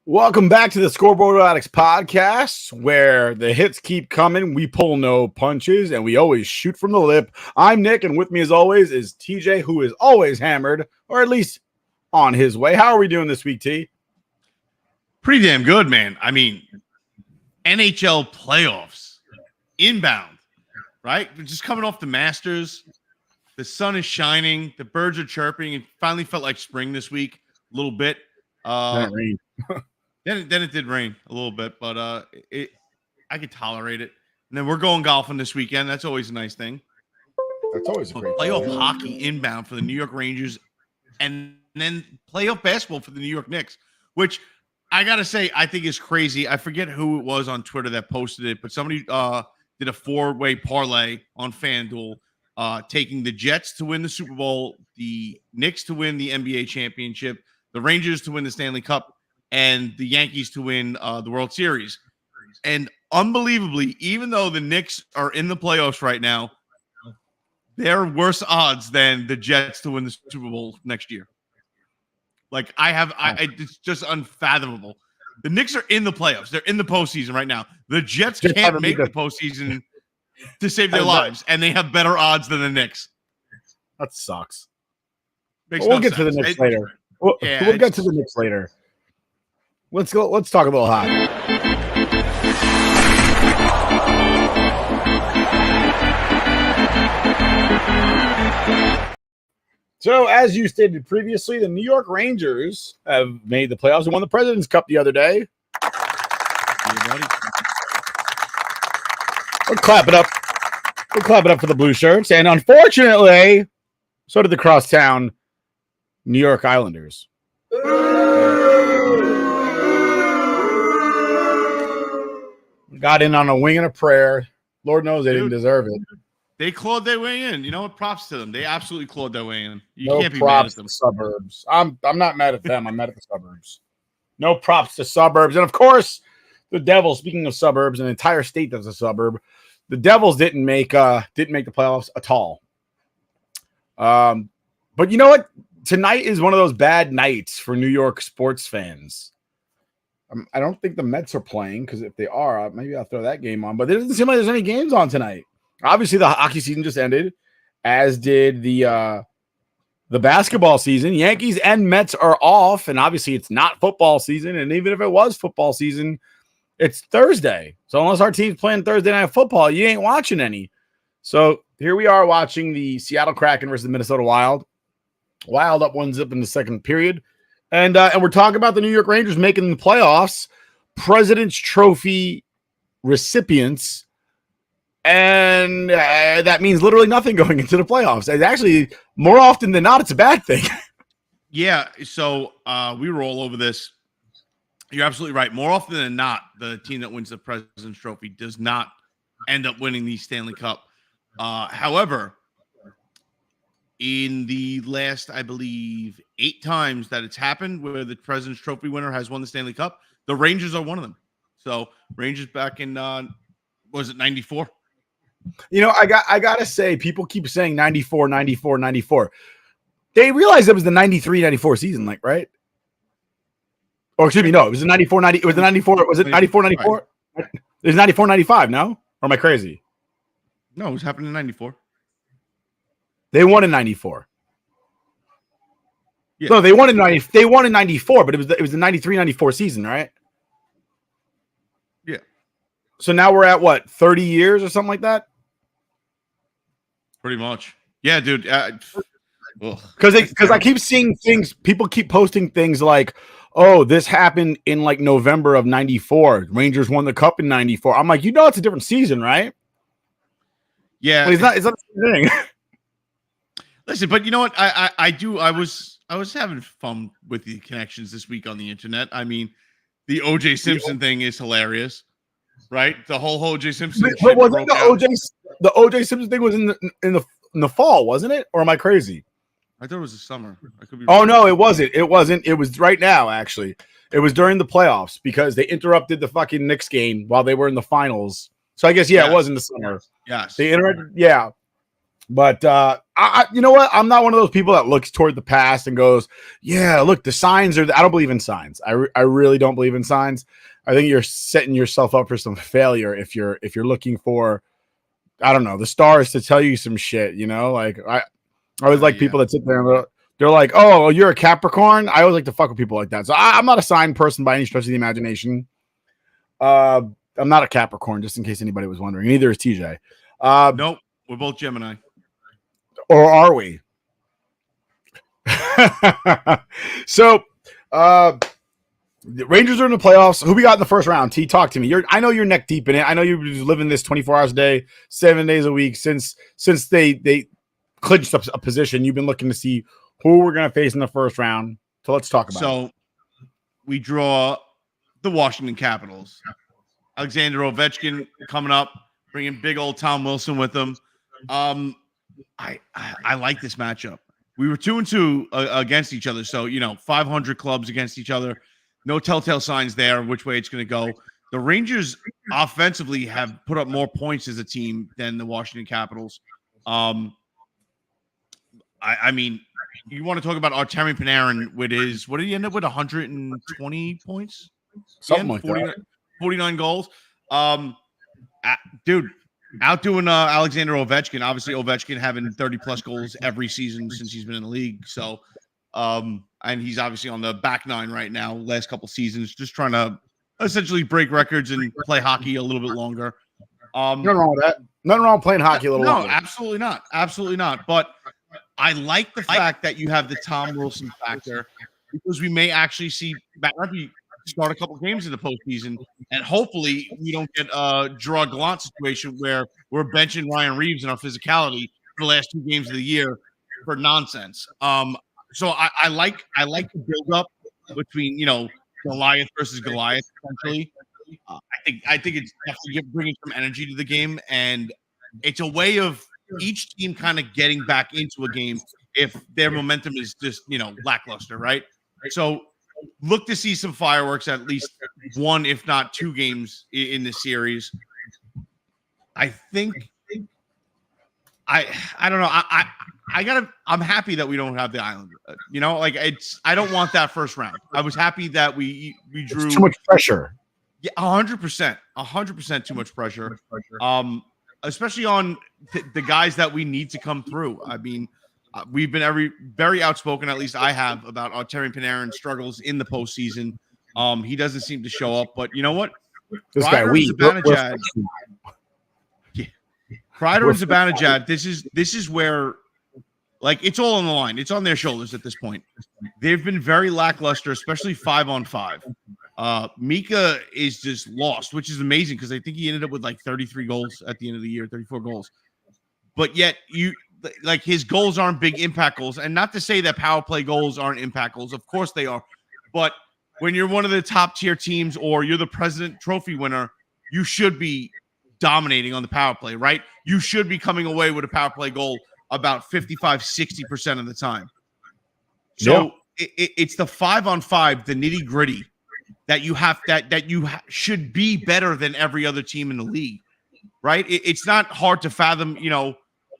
Welcome back to the Scoreboard Addicts podcast, where the hits keep coming, we pull no punches, and we always shoot from the lip. I'm Nick, and with me as always is TJ, who is always hammered, or at least on his way. How are we doing this week, T? Pretty damn good, man. I mean, NHL playoffs, inbound, right? We're just coming off the Masters. The sun is shining. The birds are chirping. It finally felt like spring this week, a little bit. Rain. Then it did rain a little bit, but I could tolerate it. And then we're going golfing this weekend. That's always a nice thing. That's always a great playoff hockey inbound for the New York Rangers, and then playoff basketball for the New York Knicks, which I gotta say I think is crazy. I forget who it was on Twitter that posted it, but somebody did a 4-way parlay on FanDuel, taking the Jets to win the Super Bowl, the Knicks to win the NBA championship, the Rangers to win the Stanley Cup, and the Yankees to win the World Series. And unbelievably, even though the Knicks are in the playoffs right now, they're worse odds than the Jets to win the Super Bowl next year. Like it's just unfathomable. The Knicks are in the playoffs. They're in the postseason right now. The Jets can't make the postseason to save their lives, and they have better odds than the Knicks. That sucks. We'll get to the Knicks later. We'll get to the Knicks later. Let's go. Let's talk a little hockey. So, as you stated previously, the New York Rangers have made the playoffs and won the President's Cup the other day. We'll clap it up. We'll clap it up for the blue shirts. And unfortunately, so did the crosstown New York Islanders. Got in on a wing and a prayer. Lord knows they didn't deserve it. They clawed their way in. You know what? Props to them. They absolutely clawed their way in. You No can't be props mad at them. to suburbs. I'm not mad at them. I'm mad at the suburbs. No props to suburbs. And of course, the Devils, speaking of suburbs, an entire state that's a suburb, the Devils didn't make the playoffs at all. But you know what? Tonight is one of those bad nights for New York sports fans. I don't think the Mets are playing, because if they are, maybe I'll throw that game on. But it doesn't seem like there's any games on tonight. Obviously, the hockey season just ended, as did the basketball season. Yankees and Mets are off, and obviously it's not football season. And even if it was football season, it's Thursday. So unless our team's playing Thursday night football, you ain't watching any. So here we are watching the Seattle Kraken versus the Minnesota Wild. Wild up 1-0 in the second period. And we're talking about the New York Rangers making the playoffs, President's Trophy recipients, and that means literally nothing going into the playoffs. And actually, more often than not, it's a bad thing. Yeah, so we were all over this. You're absolutely right. More often than not, the team that wins the President's Trophy does not end up winning the Stanley Cup. However, in the last, I believe, 8 times that it's happened where the President's Trophy winner has won the Stanley Cup, the Rangers are one of them. So Rangers back in, was it 94? You know, I gotta say, people keep saying 94, 94, 94. They realized it was the 93, 94 season, like, right? Or excuse me, no, it was the 94, 90. It was the 94. Was it 94, 94? It was 94, 95, no? Or am I crazy? No, it was happening in 94. They won in 94. Yeah. No, they won in 90. They won in 94, but it was the 93, 94 season, right? Yeah. So now we're at what, 30 years or something like that? Pretty much. Yeah, dude. Because I keep seeing things. People keep posting things like, "Oh, this happened in like November of '94. Rangers won the cup in '94." I'm like, it's a different season, right? Yeah, well, it's not the same thing. Listen, but you know what? I was having fun with the connections this week on the internet. I mean, the O.J. Simpson thing is hilarious, right? The whole O.J. Simpson. But wasn't the O.J. Simpson thing was in the fall, wasn't it? Or am I crazy? I thought it was the summer. I could be wrong. Oh no, it wasn't. It wasn't. It was right now. Actually, it was during the playoffs because they interrupted the fucking Knicks game while they were in the finals. So I guess it was in the summer. Yes. They interrupted. Yeah. But you know what? I'm not one of those people that looks toward the past and goes, "Yeah, look, the signs are." I don't believe in signs. I really don't believe in signs. I think you're setting yourself up for some failure if you're looking for, I don't know, the stars to tell you some shit. You know, like I always like people that sit there and they're like, "Oh, you're a Capricorn." I always like to fuck with people like that. So I'm not a sign person by any stretch of the imagination. I'm not a Capricorn, just in case anybody was wondering. Neither is TJ. Nope, we're both Gemini. Or are we? So, the Rangers are in the playoffs. Who we got in the first round? T, talk to me. I know you're neck deep in it. I know you're living this 24 hours a day, 7 days a week since they clinched a position. You've been looking to see who we're going to face in the first round. So let's talk about it. So we draw the Washington Capitals. Alexander Ovechkin coming up, bringing big old Tom Wilson with him. I like this matchup. We were 2-2 against each other. So, 500 clubs against each other. No telltale signs there which way it's going to go. The Rangers offensively have put up more points as a team than the Washington Capitals. I mean, you want to talk about Artemi Panarin with his, what did he end up with? 120 points? Something like 49 goals. Dude, outdoing Alexander Ovechkin. Obviously, Ovechkin having 30-plus goals every season since he's been in the league. So, and he's obviously on the back nine right now, last couple seasons, just trying to essentially break records and play hockey a little bit longer. Nothing wrong with that. Nothing wrong with playing hockey a little longer. No, absolutely not. Absolutely not. But I like the fact that you have the Tom Wilson factor because we may actually see Matt Murphy start a couple games in the postseason, and hopefully we don't get a Gerard Gallant situation where we're benching Ryan Reeves in our physicality for the last 2 games of the year for nonsense. So I like the build up between Goliath versus Goliath essentially. I think it's definitely bringing some energy to the game, and it's a way of each team kind of getting back into a game if their momentum is just lackluster, right? So look to see some fireworks at least 1, if not 2 games in the series. I think I don't know. I'm happy that we don't have the Islanders. I don't want that first round. I was happy that we drew. It's too much pressure. Yeah, 100% too much pressure. Especially on the guys that we need to come through. I mean, we've been very outspoken, at least I have, about Artemi Panarin's struggles in the postseason. He doesn't seem to show up, but you know what? This guy, Zibanejad, Kreider and Zibanejad, this is where, like, it's all on the line. It's on their shoulders at this point. They've been very lackluster, especially 5-on-5. Mika is just lost, which is amazing because I think he ended up with like 33 goals at the end of the year, 34 goals. But yet his goals aren't big impact goals. And not to say that power play goals aren't impact goals. Of course they are. But when you're one of the top tier teams or you're the President Trophy winner, you should be dominating on the power play, right? You should be coming away with a power play goal about 55-60% of the time. So it's the 5-on-5, the nitty gritty that you have should be better than every other team in the league, right? It's not hard to fathom,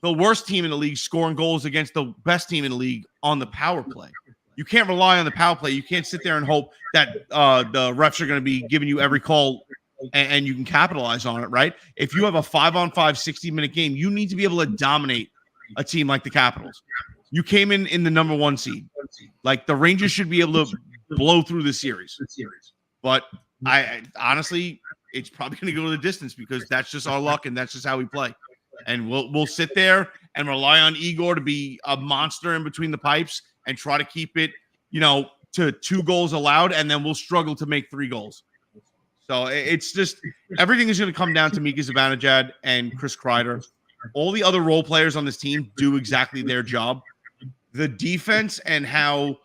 the worst team in the league scoring goals against the best team in the league on the power play. You can't rely on the power play. You can't sit there and hope that the refs are going to be giving you every call and you can capitalize on it, right? If you have a 5-on-5, 60-minute game, you need to be able to dominate a team like the Capitals. You came in the number 1 seed. Like, the Rangers should be able to blow through the series. But I honestly, it's probably going to go to the distance because that's just our luck and that's just how we play. And we'll sit there and rely on Igor to be a monster in between the pipes and try to keep it, to 2 goals allowed, and then we'll struggle to make 3 goals. So it's just everything is going to come down to Mika Zibanejad and Chris Kreider. All the other role players on this team do exactly their job. The defense and how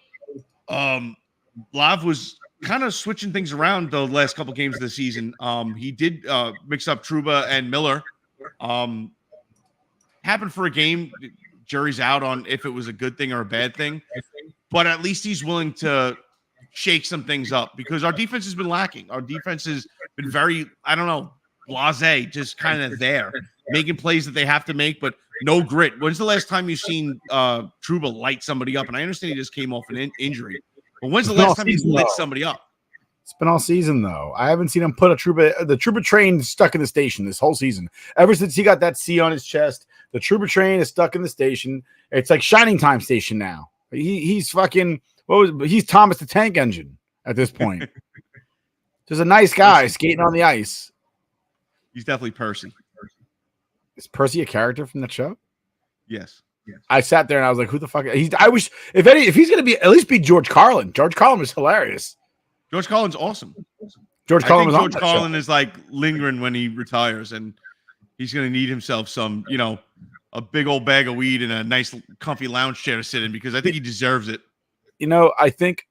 Lav was kind of switching things around the last couple games of the season. He did mix up Trouba and Miller. Happened for a game. Jury's out on if it was a good thing or a bad thing. But at least he's willing to shake some things up because our defense has been lacking. Our defense has been very, blasé, just kind of there, making plays that they have to make, but no grit. When's the last time you've seen Trouba light somebody up? And I understand he just came off an injury, but when's the last time he lit somebody up? It's been all season though. I haven't seen him put the Trouba train stuck in the station this whole season. Ever since he got that C on his chest, the Trouba train is stuck in the station. It's like Shining Time Station now. He's fucking he's Thomas the Tank Engine at this point. Just a nice guy skating on the ice. He's definitely Percy. Is Percy a character from that show? Yes. I sat there and I was like, "Who the fuck?" I wish if he's gonna be at least be George Carlin. George Carlin was hilarious. George Carlin's awesome. George Carlin is like Lindgren when he retires, and he's gonna need himself some, a big old bag of weed and a nice, comfy lounge chair to sit in because I think he deserves it. I think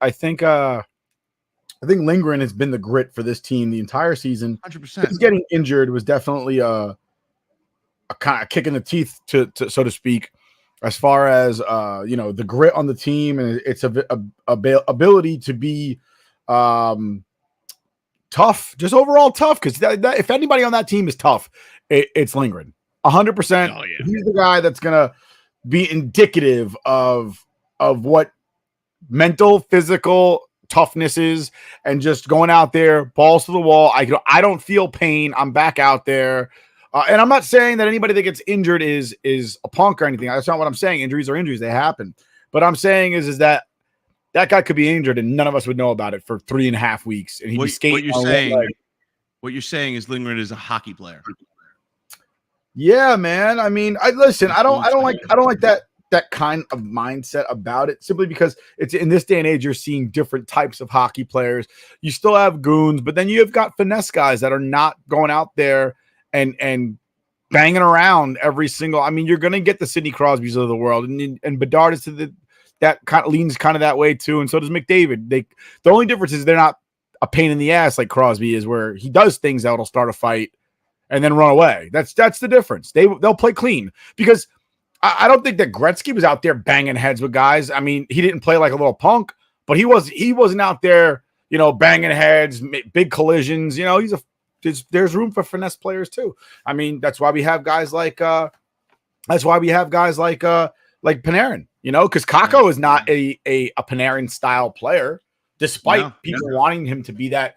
Lindgren has been the grit for this team the entire season. 100%. His getting injured was definitely a kind of kick in the teeth, to so to speak, as far as the grit on the team and its ability to be tough, just overall tough. Because if anybody on that team is tough, it's Lindgren. 100%. Oh, yeah. He's the guy that's gonna be indicative of what mental, physical toughness is, and just going out there, balls to the wall. I don't feel pain. I'm back out there. And I'm not saying that anybody that gets injured is a punk or anything. That's not what I'm saying. Injuries are injuries. They happen. But I'm saying is that guy could be injured and none of us would know about it for 3.5 weeks. And he'd be skating. What you're saying is Lindgren is a hockey player. Yeah, man. I mean, I don't like that kind of mindset about it, simply because it's in this day and age, you're seeing different types of hockey players. You still have goons, but then you have got finesse guys that are not going out there and banging around every single. I mean, you're going to get the Sidney Crosbys of the world, and Bedard is that kind of leans kind of that way too, and so does McDavid. The only difference is they're not a pain in the ass like Crosby is, where he does things that'll start a fight and then run away. That's the difference. They'll play clean, because I don't think that Gretzky was out there banging heads with guys. I mean, he didn't play like a little punk, but he wasn't out there, banging heads, big collisions. There's room for finesse players too. I mean, that's why we have guys like Panarin, because Kakko is not a Panarin style player, despite people wanting him to be that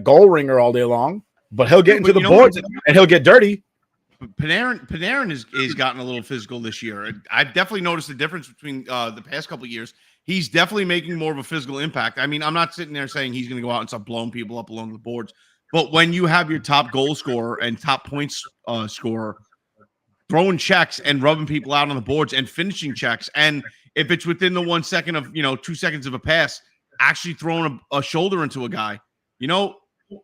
goal ringer all day long. But he'll get into the boards and he'll get dirty. Panarin has gotten a little physical this year. I've definitely noticed the difference between the past couple of years. He's definitely making more of a physical impact. I mean, I'm not sitting there saying he's going to go out and start blowing people up along the boards. But when you have your top goal scorer and top points scorer throwing checks and rubbing people out on the boards and finishing checks, and if it's within the 1 second of 2 seconds of a pass, actually throwing a shoulder into a guy,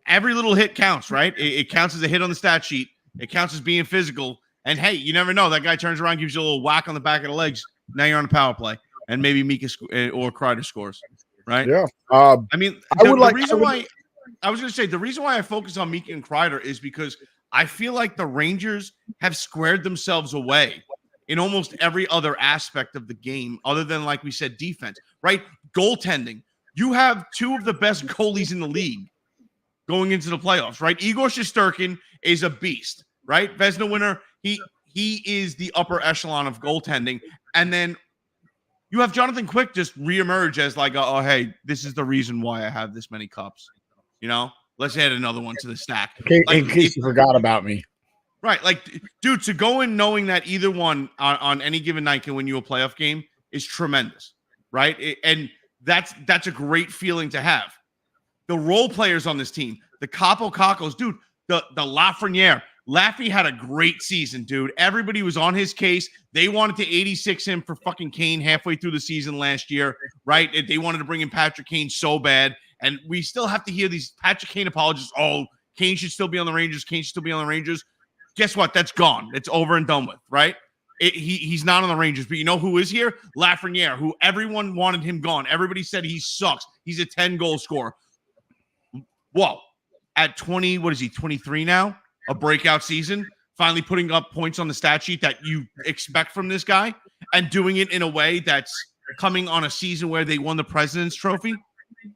every little hit counts, right? It counts as a hit on the stat sheet. It counts as being physical. And hey, you never know. That guy turns around, gives you a little whack on the back of the legs. Now you're on a power play, and maybe Mika or Kreider scores, right? Yeah. I mean, I was going to say the reason why I focus on Mika and Kreider is because I feel like the Rangers have squared themselves away in almost every other aspect of the game, other than, like we said, defense, right? Goaltending. You have two of the best goalies in the league going into the playoffs, right? Igor Shesterkin is a beast, right? Vezina winner. He is the upper echelon of goaltending. And then you have Jonathan Quick just reemerge as like, oh, hey, this is the reason why I have this many cups. Let's add another one to the stack. In case you forgot about me. Right. Like, dude, to go in knowing that either one on any given night can win you a playoff game is tremendous, right? And that's a great feeling to have. The role players on this team, the Kakos, dude, the Lafreniere. Laffy had a great season, dude. Everybody was on his case. They wanted to 86 him for fucking Kane halfway through the season last year, right? They wanted to bring in Patrick Kane so bad. And we still have to hear these Patrick Kane apologists. Oh, Kane should still be on the Rangers. Kane should still be on the Rangers. Guess what? That's gone. It's over and done with, right? He's not on the Rangers. But you know who is here? Lafreniere, who everyone wanted him gone. Everybody said he sucks. He's a 10-goal scorer. Whoa. At 20, what is he, 23 now? A breakout season. Finally putting up points on the stat sheet that you expect from this guy. And doing it in a way that's coming on a season where they won the President's Trophy.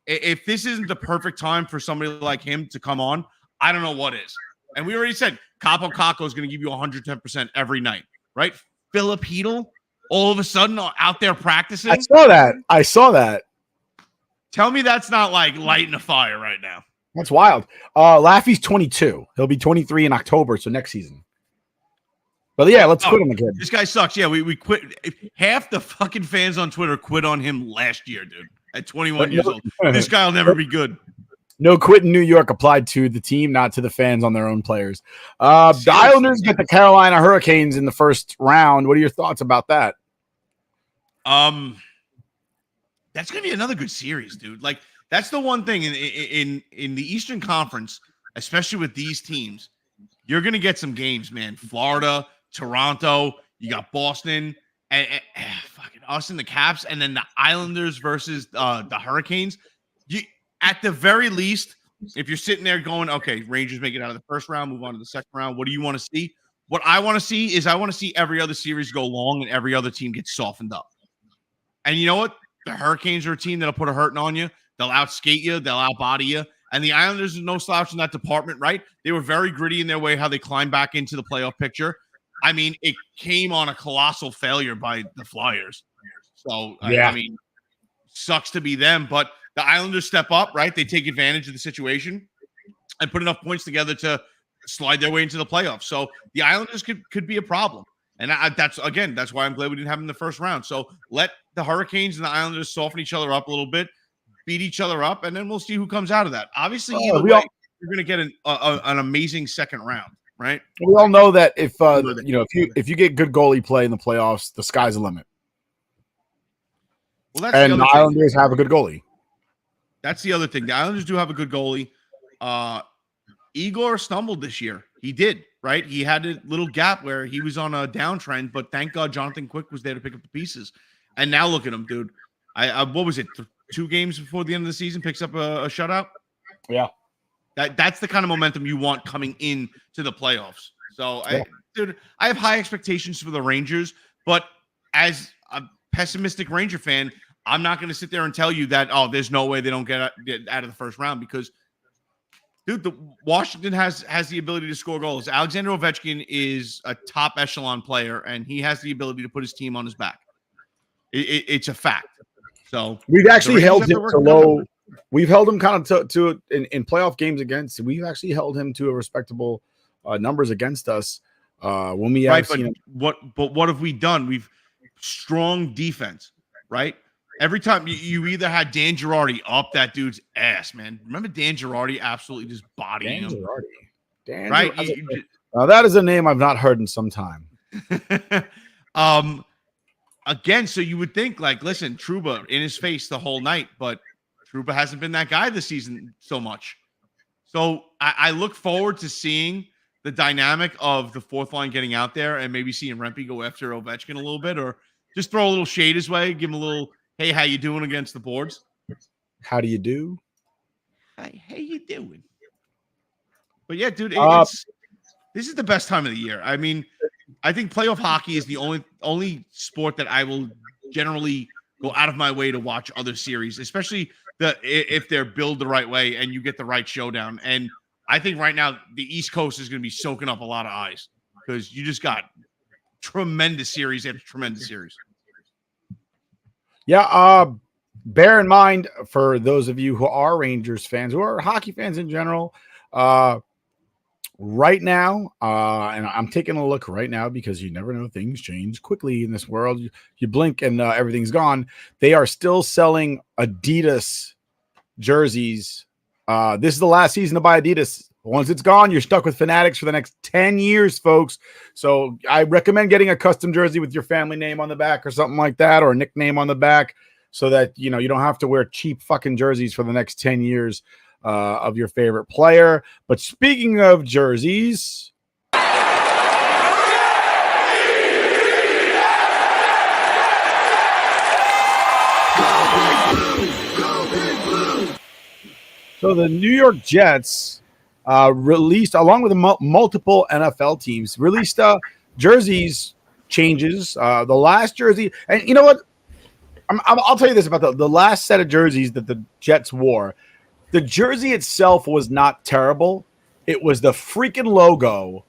If this isn't the perfect time for somebody like him to come on, I don't know what is. And we already said Kakko is going to give you 110% every night, right? Philip Hedl, all of a sudden out there practicing. I saw that. Tell me that's not like lighting a fire right now. That's wild. Laffy's 22. He'll be 23 in October, so next season. But yeah, let's quit him again. This guy sucks. Yeah, we quit. Half the fucking fans on Twitter quit on him last year, dude. At 21 years old. This guy will never be good. No quit in New York applied to the team, not to the fans on their own players. The Islanders get the Carolina Hurricanes in the first round. What are your thoughts about that? That's gonna be another good series, dude. Like that's the one thing in the Eastern Conference, especially with these teams, you're gonna get some games, man. Florida, Toronto, you got Boston, and fucking us in the Caps, and then the Islanders versus the Hurricanes. At the very least, if you're sitting there going, okay, Rangers make it out of the first round, move on to the second round. What do you want to see? What I want to see is I want to see every other series go long and every other team get softened up. And you know what? The Hurricanes are a team that'll put a hurting on you. They'll outskate you. They'll outbody you. And the Islanders are no slouch in that department, right? They were very gritty in their way, how they climbed back into the playoff picture. I mean, it came on a colossal failure by the Flyers. So, yeah. I mean, sucks to be them. But the Islanders step up, right? They take advantage of the situation and put enough points together to slide their way into the playoffs. So the Islanders could be a problem. And that's why I'm glad we didn't have them in the first round. So let the Hurricanes and the Islanders soften each other up a little bit, beat each other up, and then we'll see who comes out of that. Obviously, either way, you're going to get an amazing second round, right? We all know that if you get good goalie play in the playoffs, the sky's the limit. Well, and the Islanders have a good goalie. That's the other thing. The Islanders do have a good goalie. Igor stumbled this year. He did, right? He had a little gap where he was on a downtrend, but thank God Jonathan Quick was there to pick up the pieces. And now look at him, dude. What was it? 2 games before the end of the season, picks up a shutout. Yeah, that's the kind of momentum you want coming in to the playoffs. So, yeah. I have high expectations for the Rangers, but as a pessimistic Ranger fan, I'm not going to sit there and tell you that, there's no way they don't get out of the first round because, dude, the Washington has the ability to score goals. Alexander Ovechkin is a top echelon player, and he has the ability to put his team on his back. It's a fact. So we've actually held him to low. We've held him kind of to in playoff games against. We've actually held him to a respectable numbers against us when we have seen him. What have we done? We've strong defense, right? Every time you either had Dan Girardi up that dude's ass, man. Remember Dan Girardi absolutely just bodying him? Dan right? That is a name I've not heard in some time. Again, so you would think, like, listen, Trouba in his face the whole night, but Trouba hasn't been that guy this season so much. So I look forward to seeing the dynamic of the fourth line getting out there and maybe seeing Rempe go after Ovechkin a little bit or just throw a little shade his way, give him a little, hey, how you doing against the boards? How do you do? Hey, how you doing? But yeah, dude, this is the best time of the year. I mean, I think playoff hockey is the only sport that I will generally go out of my way to watch other series, especially if they're billed the right way and you get the right showdown. And I think right now the East Coast is going to be soaking up a lot of eyes because you just got tremendous series after tremendous series. Yeah, bear in mind for those of you who are Rangers fans, who are hockey fans in general, right now, and I'm taking a look right now because you never know, things change quickly in this world. You blink and everything's gone. They are still selling Adidas jerseys. This is the last season to buy Adidas. Once it's gone, you're stuck with Fanatics for the next 10 years, folks. So I recommend getting a custom jersey with your family name on the back or something like that, or a nickname on the back, so that you don't have to wear cheap fucking jerseys for the next 10 years of your favorite player. But speaking of jerseys, so the New York Jets released, along with multiple NFL teams, released jerseys changes. The last jersey, and you know what? I'll tell you this about the last set of jerseys that the Jets wore. The jersey itself was not terrible. It was the freaking logo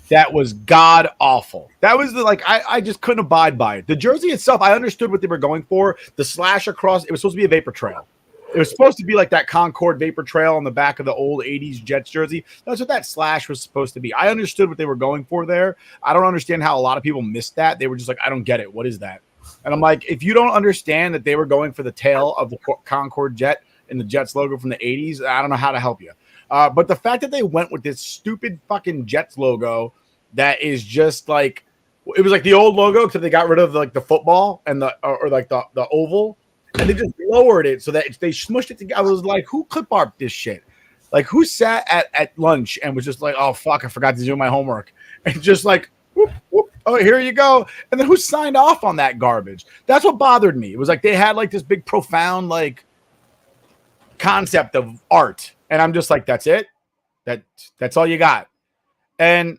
that was god awful. That was I just couldn't abide by it. The jersey itself, I understood what they were going for. The slash across, it was supposed to be a vapor trail. It was supposed to be like that Concord vapor trail on the back of the old 80s Jets jersey. That's what that slash was supposed to be. I understood what they were going for there. I don't understand how a lot of people missed that. They were just like, I don't get it. What is that? And I'm like, if you don't understand that they were going for the tail of the Concord Jet and the Jets logo from the 80s, I don't know how to help you. But the fact that they went with this stupid fucking Jets logo that is just like, it was like the old logo except they got rid of the football and the oval, and they just lowered it so that they smushed it together. I was like, who clip art this shit? Like, who sat at lunch and was just like, oh fuck, I forgot to do my homework, and just like, whoop, whoop, oh, here you go. And then who signed off on that garbage? That's what bothered me. It was like they had like this big profound like concept of art, and I'm just like, that's it. That's all you got. And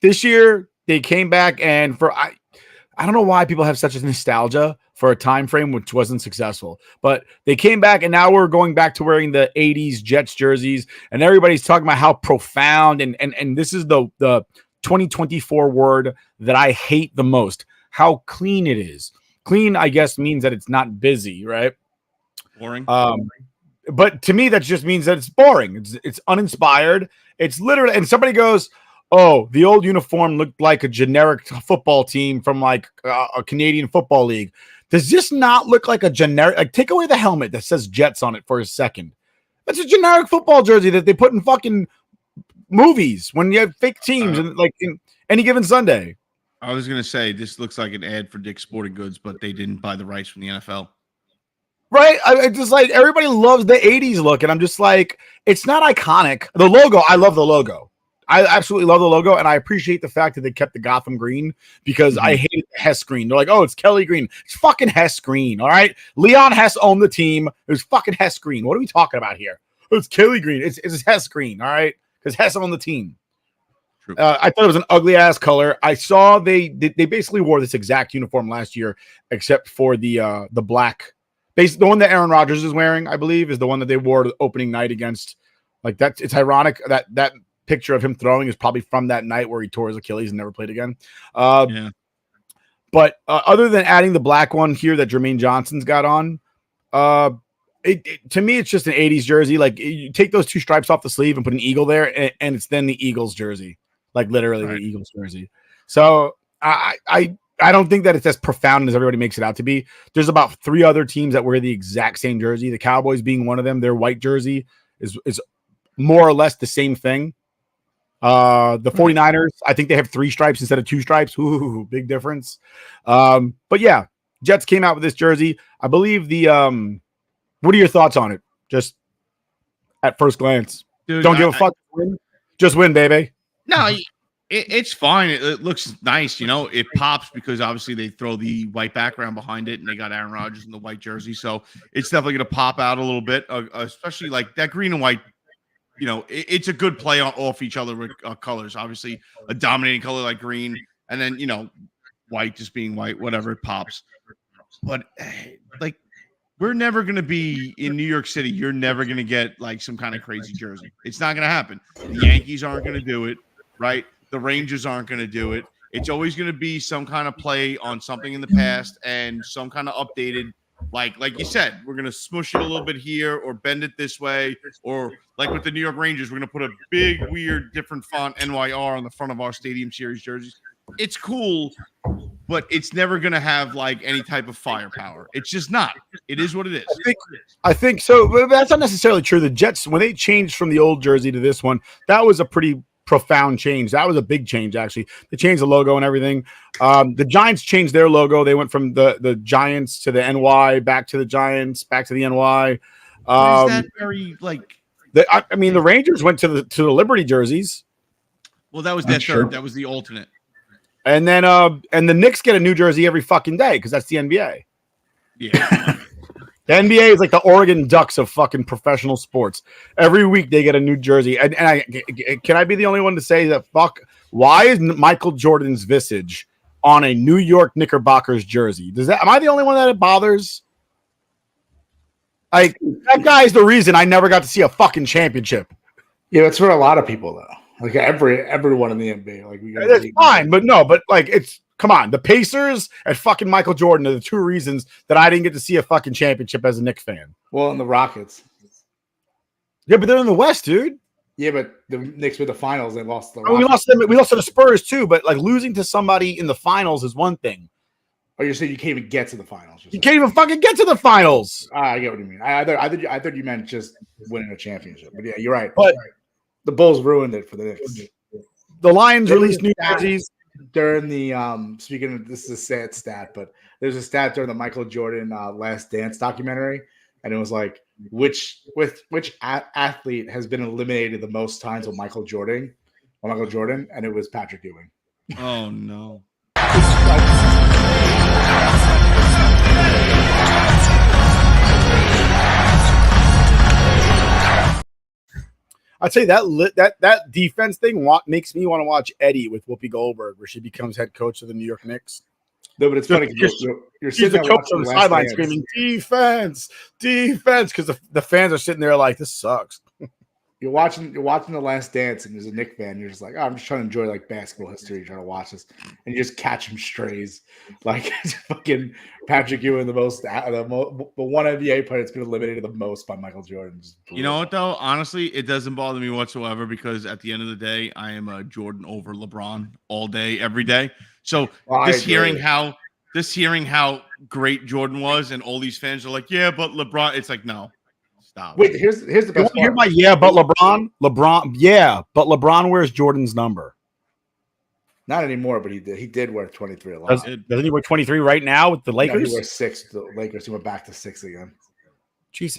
this year they came back, and I don't know why people have such a nostalgia for a time frame which wasn't successful, but they came back, and now we're going back to wearing the 80s Jets jerseys, and everybody's talking about how profound and this is the 2024 word that I hate the most, how clean it is. Clean, I guess, means that it's not busy, right? Boring. But to me, that just means that it's boring. It's uninspired. It's literally, and somebody goes, oh, the old uniform looked like a generic football team from like a Canadian Football League. Does this not look like a generic? Like, take away the helmet that says Jets on it for a second. That's a generic football jersey that they put in fucking movies when you have fake teams and like in any given Sunday. I was gonna say this looks like an ad for Dick's Sporting Goods, but they didn't buy the rights from the NFL. Right? I just like, everybody loves the 80s look, and I'm just like, it's not iconic. The logo, I love the logo. I absolutely love the logo, and I appreciate the fact that they kept the Gotham green because I hated the Hess green. They're like, oh, it's Kelly green. It's fucking Hess green, all right? Leon Hess owned the team. It was fucking Hess green. What are we talking about here? Oh, it's Kelly green. It's Hess green, all right? Because Hess owned the team. I thought it was an ugly ass color. I saw they basically wore this exact uniform last year, except for the black. The one that Aaron Rodgers is wearing, I believe, is the one that they wore the opening night against. Like, that's, it's ironic that picture of him throwing is probably from that night where he tore his Achilles and never played again. Yeah. But other than adding the black one here that Jermaine Johnson's got on, to me, it's just an 80s jersey. Like, you take those two stripes off the sleeve and put an eagle there, and it's then the Eagles jersey, like literally the Eagles jersey. So I don't think that it's as profound as everybody makes it out to be. There's about 3 other teams that wear the exact same jersey. The Cowboys being one of them. Their white jersey is more or less the same thing. The 49ers, I think they have 3 stripes instead of 2 stripes. Ooh, big difference. But yeah, Jets came out with this jersey. I believe what are your thoughts on it? Just at first glance. Dude, don't give a fuck. Just win, baby. No, it's fine. It looks nice. It pops because obviously they throw the white background behind it and they got Aaron Rodgers in the white jersey. So it's definitely going to pop out a little bit, especially like that green and white. It's a good play off each other with colors. Obviously, a dominating color like green, and then white just being white, whatever, it pops. But like, we're never going to be in New York City. You're never going to get like some kind of crazy jersey. It's not going to happen. The Yankees aren't going to do it, right? The Rangers aren't going to do it. It's always going to be some kind of play on something in the past and some kind of updated. Like you said, we're going to smush it a little bit here or bend it this way. Or like with the New York Rangers, we're going to put a big, weird, different font NYR on the front of our Stadium Series jerseys. It's cool, but it's never going to have like any type of firepower. It's just not. It is what it is. I think so. But that's not necessarily true. The Jets, when they changed from the old jersey to this one, that was a pretty profound change. That was a big change, actually. They changed the logo and everything. The Giants changed their logo. They went from the Giants to the NY, back to the Giants, back to the NY. Is that very like? The Rangers went to the Liberty jerseys. Well, that was that third. That was the alternate. And then and the Knicks get a new jersey every fucking day because that's the NBA. Yeah. The NBA is like the Oregon Ducks of fucking professional sports. Every week they get a new jersey. And can I be the only one to say that why is Michael Jordan's visage on a New York Knickerbockers jersey? Am I the only one that it bothers? Like, that guy is the reason I never got to see a fucking championship. Yeah, it's for a lot of people though. Like everyone in the NBA. Like we got. That's fine, but like it's come on. The Pacers and fucking Michael Jordan are the two reasons that I didn't get to see a fucking championship as a Knicks fan. Well, and the Rockets. Yeah, but they're in the West, dude. Yeah, but the Knicks were the finals. They lost the. We lost them. We lost to the Spurs too. But like losing to somebody in the finals is one thing. Oh, you're saying you can't even get to the finals? You can't even fucking get to the finals. I get what you mean. I thought you meant just winning a championship. But yeah, you're right. But the Bulls ruined it for the Knicks. The Lions released new jerseys during the speaking of, this is a sad stat, but there's a stat during the Michael Jordan Last Dance documentary, and it was like which athlete has been eliminated the most times with Michael Jordan, and it was Patrick Ewing. Oh no. I'd say that defense thing makes me want to watch Eddie with Whoopi Goldberg, where she becomes head coach of the New York Knicks. No, but it's funny. You're she's the coach on the sideline screaming defense, because the fans are sitting there like, this sucks. You're watching The Last Dance, and as a Knicks fan, you're just like, oh, I'm just trying to enjoy like basketball history, trying to watch this, and you just catch him strays. Like fucking Patrick Ewing, the one NBA player that's been eliminated the most by Michael Jordan. You know what though? Honestly, it doesn't bother me whatsoever because at the end of the day, I am a Jordan over LeBron all day, every day. So hearing how great Jordan was, and all these fans are like, yeah, but LeBron. It's like, no. Stop. Wait, here's the best part. But LeBron wears Jordan's number. Not anymore, but he did wear 23 a lot. Doesn't he wear 23 right now with the Lakers? No, he wears 6 with the Lakers. He went back to 6 again. Jeez,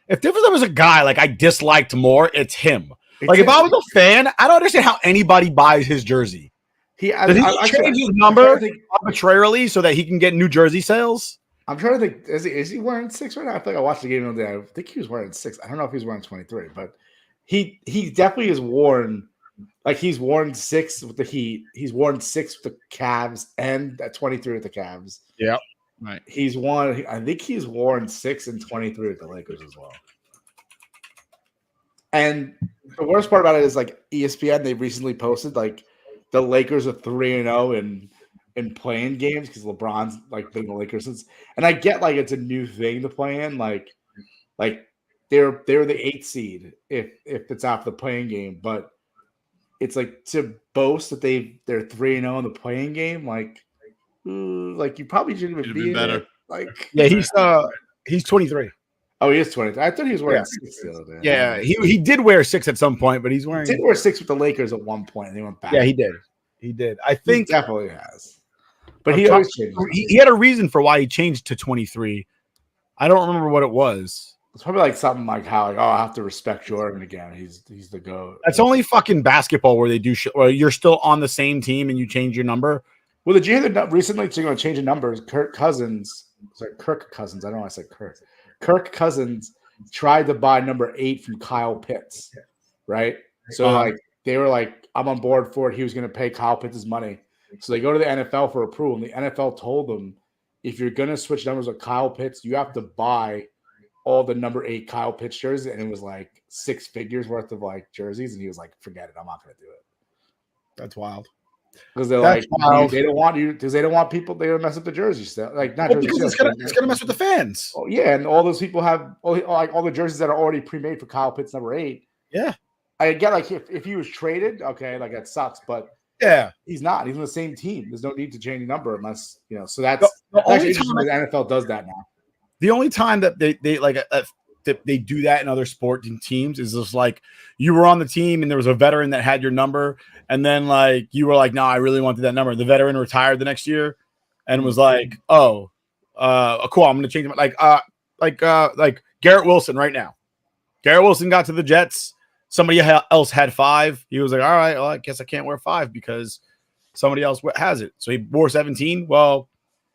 if there was a guy like I disliked more, it's him. If I was a fan, I don't understand how anybody buys his jersey. Does he change his number arbitrarily so that he can get New Jersey sales? I'm trying to think. Is he wearing 6 right now? I feel like I watched the game the other day. I think he was wearing 6. I don't know if he's wearing 23, but he definitely is worn. Like he's worn 6 with the Heat. He's worn 6 with the Cavs and at 23 with the Cavs. Yeah, right. I think he's worn 6 and 23 with the Lakers as well. And the worst part about it is like ESPN. They recently posted like the Lakers are 3-0 in playing games because LeBron's like been the Lakers since, and I get like it's a new thing to play in, like they're the 8th seed if it's after the playing game, but it's like to boast that they're 3-0 in the playing game, like you probably shouldn't even be better. Like he's 23. Oh, he is 23. I thought he was wearing 6 the other day. Yeah, he did wear 6 at some point, but he did wear 6 with the Lakers at one point, and they went back. Yeah, he did. I think he definitely has. But he always changed. He had a reason for why he changed to 23. I don't remember what it was. It's probably like something like how I have to respect Jordan again. He's the GOAT. That's only fucking basketball where they do shit. Where you're still on the same team and you change your number. Well, did you hear that recently? They're going to change the numbers. Kirk Cousins. I don't know why I said Kirk. Kirk Cousins tried to buy number 8 from Kyle Pitts, right? So they were like, I'm on board for it. He was going to pay Kyle Pitts his money. So they go to the NFL for approval, and the NFL told them, if you're going to switch numbers with Kyle Pitts, you have to buy all the number 8 Kyle Pitts jerseys, and it was like 6 figures worth of like jerseys, and he was like, forget it, I'm not going to do it. That's wild. Because they're wild. They don't want you because they don't want people. They don't mess up the jersey stuff. Like not because it's gonna mess with the fans. Oh yeah, and all those people have all the jerseys that are already pre-made for Kyle Pitts number 8. Yeah, I get like if he was traded, okay, like that sucks, but. Yeah, he's not. He's on the same team. There's no need to change the number unless So that's actually interesting the NFL does that now. The only time that they like that they do that in other sports and teams is just like you were on the team and there was a veteran that had your number, and then like you were like, no, I really wanted that number. The veteran retired the next year, and was like, cool, I'm going to change it. Like Garrett Wilson right now. Garrett Wilson got to the Jets. Somebody else had 5. He was like, all right, well, I guess I can't wear 5 because somebody else has it. So he wore 17. Well,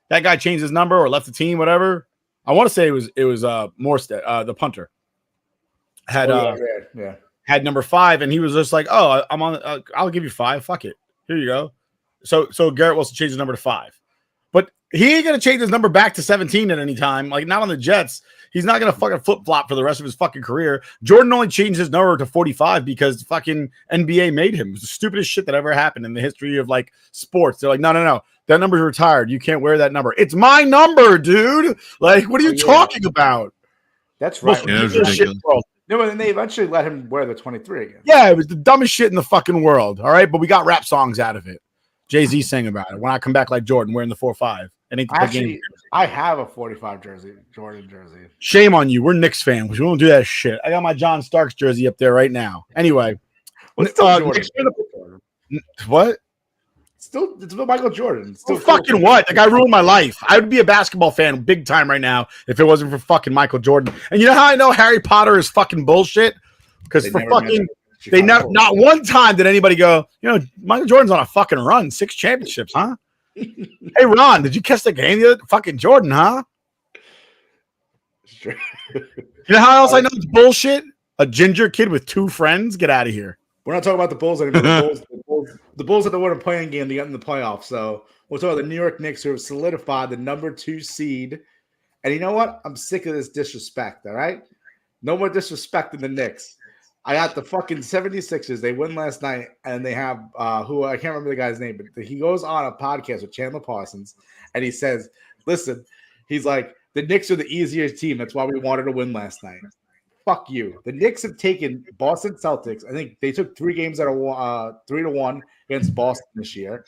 that guy changed his number or left the team, whatever. I want to say it was Morstead, the punter. Had number 5, and he was just like, oh, I'm on. I'll give you 5. Fuck it. Here you go. So Garrett Wilson changed his number to 5. But he ain't going to change his number back to 17 at any time. Like, not on the Jets. He's not gonna fucking flip flop for the rest of his fucking career. Jordan only changed his number to 45 because fucking NBA made him. It was the stupidest shit that ever happened in the history of like sports. They're like, no, that number's retired. You can't wear that number. It's my number, dude. Like, what are you talking about? That's right. Yeah, it was ridiculous. No, but then they eventually let him wear the 23 again. Yeah, it was the dumbest shit in the fucking world. All right, but we got rap songs out of it. Jay-Z sang about it. When I come back like Jordan, wearing the 4-5. Actually, I have a 45 Jordan jersey. Shame on you. We're Knicks fans. We won't do that shit. I got my John Starks jersey up there right now. Anyway, what? Still, it's Michael Jordan. Still fucking what? The guy ruined my life. I would be a basketball fan big time right now if it wasn't for fucking Michael Jordan. And you know how I know Harry Potter is fucking bullshit? Because not one time did anybody go, Michael Jordan's on a fucking run, 6 championships, huh? Hey Ron, did you catch the game the other fucking Jordan, huh? Sure. You know how else I know it's bullshit? A ginger kid with 2 friends. Get out of here. We're not talking about the Bulls anymore. The Bulls had to win a playing game to get in the playoffs. So we'll talk about the New York Knicks, who have solidified the number 2 seed. And you know what? I'm sick of this disrespect, all right? No more disrespect in the Knicks. I got the fucking 76ers. They win last night, and they have who I can't remember the guy's name, but he goes on a podcast with Chandler Parsons, and he says, listen, he's like, the Knicks are the easiest team. That's why we wanted to win last night. Fuck you. The Knicks have taken Boston Celtics. I think they took 3 games out of 3-1 against Boston this year.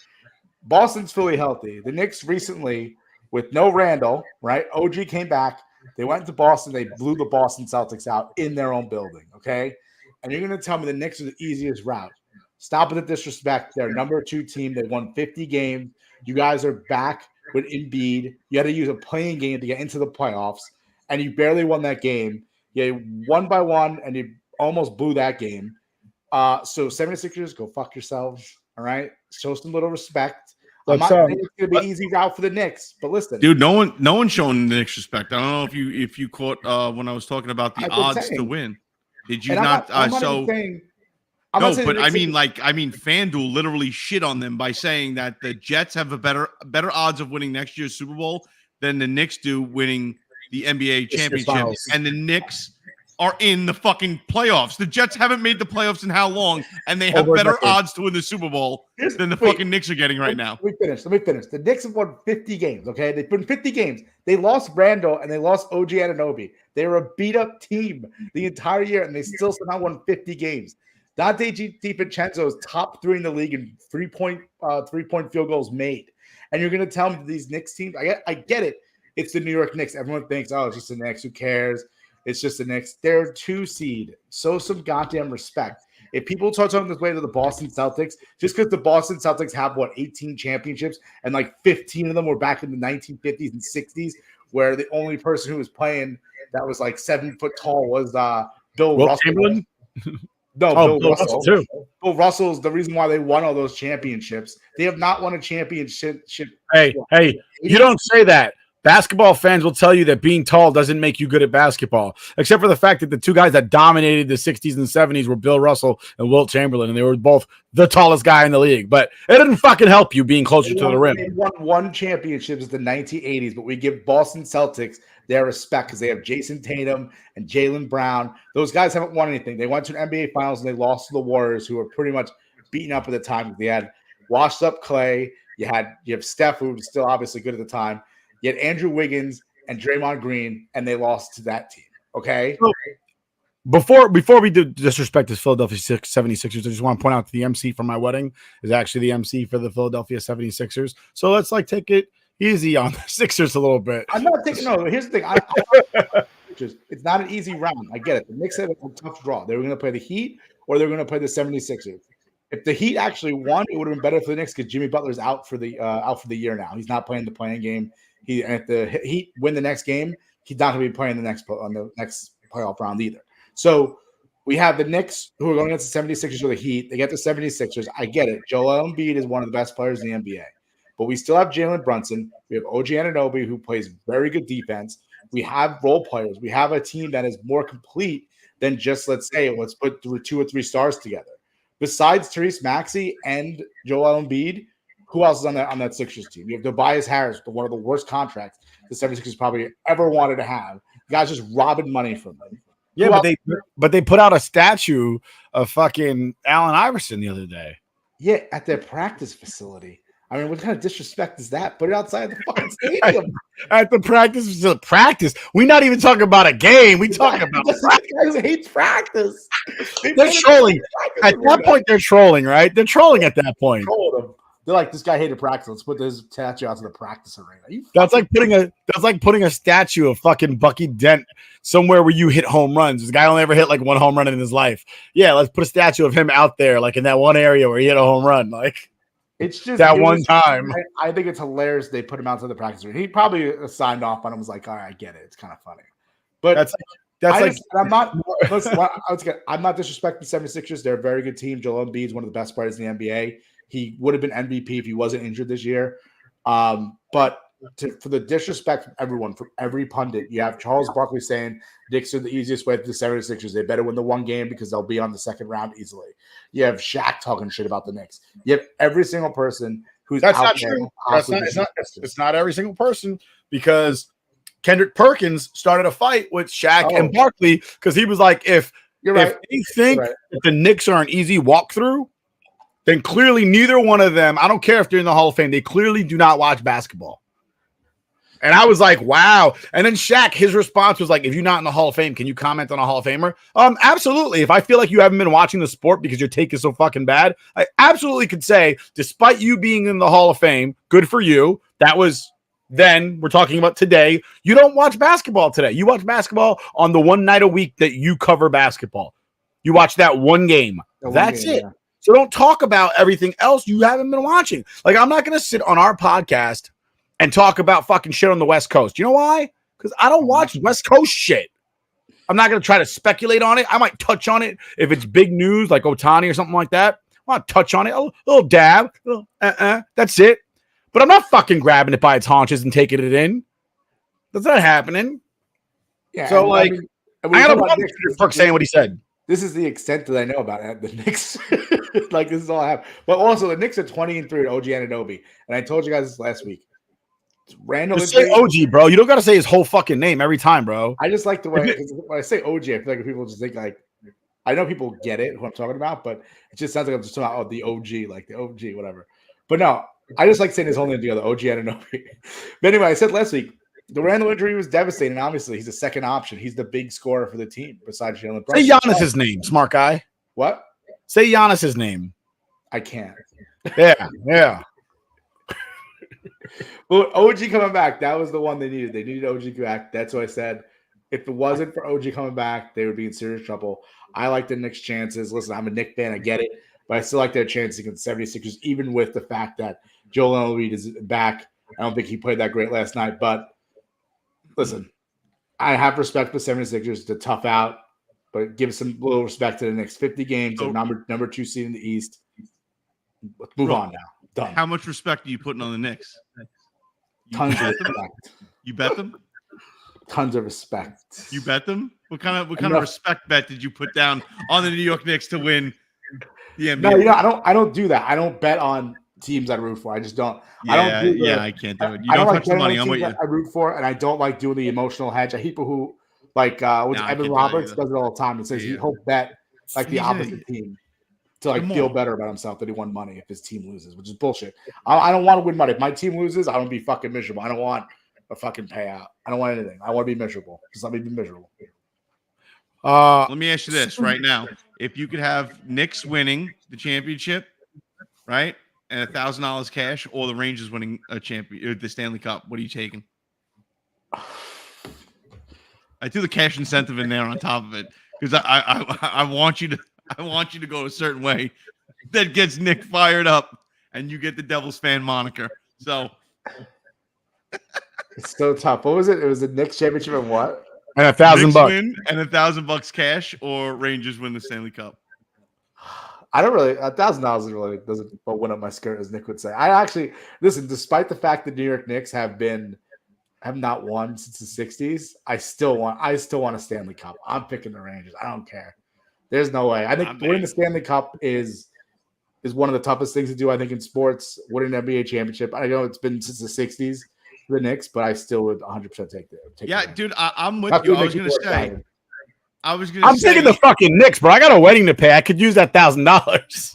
Boston's fully healthy. The Knicks recently, with no Randall, right? OG came back. They went to Boston. They blew the Boston Celtics out in their own building, okay? And you're going to tell me the Knicks are the easiest route. Stop with the disrespect. They're number 2 team. They won 50 games. You guys are back with Embiid. You had to use a playing game to get into the playoffs, and you barely won that game. You won by 1, and you almost blew that game. So 76ers, go fuck yourselves, all right? Show some little respect. I'm not saying it's going to be easy route for the Knicks, but listen. Dude, no one's showing the Knicks respect. I don't know if you caught when I was talking about the odds to win. Did you not? FanDuel literally shit on them by saying that the Jets have a better odds of winning next year's Super Bowl than the Knicks do winning the NBA championship, and the Knicks are in the fucking playoffs. The Jets haven't made the playoffs in how long, and they have better odds to win the Super Bowl than the fucking Knicks are getting right now. Let me finish. The Knicks have won 50 games, okay? They've won 50 games. They lost Randall, and they lost OG Anunoby. They were a beat-up team the entire year, and they still somehow won 50 games. Dante DiVincenzo is top 3 in the league in three-point field goals made. And you're going to tell me that these Knicks teams, I get it. It's the New York Knicks. Everyone thinks, oh, it's just the Knicks. Who cares? It's just the Knicks. They're 2 seed. So some goddamn respect. If people start talking this way to the Boston Celtics, just because the Boston Celtics have, 18 championships, and like 15 of them were back in the 1950s and 60s, where the only person who was playing that was like 7 foot tall was Bill Russell. Chamberlain? No, Bill Russell too. Bill Russell is the reason why they won all those championships. They have not won a championship. Hey, you don't say that. Basketball fans will tell you that being tall doesn't make you good at basketball, except for the fact that the 2 guys that dominated the 60s and 70s were Bill Russell and Wilt Chamberlain, and they were both the tallest guy in the league. But it didn't fucking help you being closer to the rim. They won 1 championship in the 1980s, but we give Boston Celtics their respect because they have Jason Tatum and Jaylen Brown. Those guys haven't won anything. They went to an NBA Finals, and they lost to the Warriors, who were pretty much beaten up at the time. They had washed up Clay. You have Steph, who was still obviously good at the time. You had Andrew Wiggins and Draymond Green, and they lost to that team. Okay. Before we do disrespect this Philadelphia 76ers, I just want to point out that the MC for my wedding is actually the MC for the Philadelphia 76ers. So let's take it easy on the Sixers a little bit. I'm not thinking. No, here's the thing. It's not an easy round. I get it. The Knicks had a tough draw. They were going to play the Heat or they were going to play the 76ers. If the Heat actually won, it would have been better for the Knicks because Jimmy Butler's out for the year now. He's not playing the playing game. If the Heat win the next game, he's not going to be playing on the next playoff round either. So we have the Knicks who are going against the 76ers or the Heat. They get the 76ers. I get it. Joel Embiid is one of the best players in the NBA. But we still have Jalen Brunson. We have OG Anunoby, who plays very good defense. We have role players. We have a team that is more complete than just, let's put 2 or 3 stars together. Besides Therese Maxey and Joel Embiid, who else is on that Sixers team? You have Tobias Harris, one of the worst contracts the 76ers probably ever wanted to have. The guy's just robbing money from them. Yeah, but they put out a statue of fucking Allen Iverson the other day. Yeah, at their practice facility. I mean, what kind of disrespect is that? Put it outside the fucking stadium. At the practice facility. Practice. We're not even talking about a game. We talking about guys hates practice. They're trolling. At that point, they're trolling, right? They're trolling at that point. They're like, this guy hated practice. Let's put this statue out to the practice arena. That's like putting a statue of fucking Bucky Dent somewhere where you hit home runs. This guy only ever hit like one home run in his life. Yeah, let's put a statue of him out there, like in that one area where he hit a home run. Like it's just that one time. I think it's hilarious they put him out to the practice arena. He probably signed off on him. Was like, all right, I get it. It's kind of funny, but I'm not disrespecting 76ers. They're a very good team. Joel Embiid is one of the best players in the NBA. He would have been MVP if he wasn't injured this year. But for the disrespect from everyone, from every pundit, you have Charles Barkley saying Knicks are the easiest way to the 76ers. They better win the one game because they'll be on the second round easily. You have Shaq talking shit about the Knicks. You have every single person who's that's out not there. True. It's not every single person because Kendrick Perkins started a fight with Shaq and Barkley because he was like, if they think that the Knicks are an easy walkthrough, then clearly neither one of them, I don't care if they're in the Hall of Fame, they clearly do not watch basketball. And I was like, wow. And then Shaq, his response was like, if you're not in the Hall of Fame, can you comment on a Hall of Famer? Absolutely. If I feel like you haven't been watching the sport because your take is so fucking bad, I absolutely could say, despite you being in the Hall of Fame, good for you. That was then. We're talking about today. You don't watch basketball today. You watch basketball on the one night a week that you cover basketball. You watch that one game. That's it. Yeah. So don't talk about everything else you haven't been watching. Like, I'm not going to sit on our podcast and talk about fucking shit on the West Coast. You know why? Because I don't watch West Coast shit. I'm not going to try to speculate on it. I might touch on it if it's big news like Ohtani or something like that. I'll touch on it. A little dab. That's it. But I'm not fucking grabbing it by its haunches and taking it in. That's not happening. Yeah. So, like, I got a problem with Perk saying what he said. This is the extent that I know about it. The Knicks. Like, this is all I have. But also, the Knicks are 20-3 at OG Anunoby. And I told you guys this last week. Randall just say OG, bro. You don't got to say his whole fucking name every time, bro. I just like the way when I say OG, I feel like people just think like, I know people get it, who I'm talking about, but it just sounds like I'm just talking about the OG, like the OG, whatever. But no, I just like saying his whole name together, OG Anunoby. But anyway, I said last week, the Randall injury was devastating. Obviously, he's a second option. He's the big scorer for the team besides Jalen Brunson. Say Giannis's name, smart guy. What? Say Giannis's name. I can't. Yeah. Well, OG coming back, that was the one they needed. They needed OG back. That's what I said. If it wasn't for OG coming back, they would be in serious trouble. I like the Knicks' chances. Listen, I'm a Knicks fan. I get it. But I still like their chances against 76ers, even with the fact that Joel Embiid is back. I don't think he played that great last night. But listen, I have respect for 76ers to tough out, but give some little respect to the next 50 games. So, number 2 seed in the East. Let's move on now. Done. How much respect are you putting on the Knicks? Tons of respect. You bet them? Tons of respect. You bet them? What kind of respect bet did you put down on the New York Knicks to win the NBA? No, I don't do that. I don't bet on teams I root for. I just don't. Yeah, I can't do it. You don't touch the money. I'm with you. I root for, and I don't like doing the emotional hedge. I hate people who Evan Roberts does it all the time. It says he'll bet like the opposite team to feel better about himself that he won money if his team loses, which is bullshit. I don't want to win money. If my team loses, I don't be fucking miserable. I don't want a fucking payout. I don't want anything. I want to be miserable. Just let me be miserable. Let me ask you this right now: if you could have Knicks winning the championship, right, and $1,000 cash, or the Rangers winning the Stanley Cup, what are you taking? I threw the cash incentive in there on top of it because I want you to go a certain way that gets Nick fired up, and you get the Devils fan moniker. So it's so tough. What was it? It was the Knicks championship and what? And $1,000 win and $1,000 cash, or Rangers win the Stanley Cup. I don't really $1,000 really doesn't win up my skirt, as Nick would say. I actually listen. Despite the fact that New York Knicks have not won since the '60s, I still want a Stanley Cup. I'm picking the Rangers. I don't care. There's no way. I think winning the Stanley Cup is one of the toughest things to do. I think in sports, winning an NBA championship. I know it's been since the '60s, the Knicks, but I still would 100% take Yeah, the dude, I'm with That's you. what I was makes gonna it work say. out. I'm taking the fucking Knicks, bro. I got a wedding to pay. I could use that $1,000.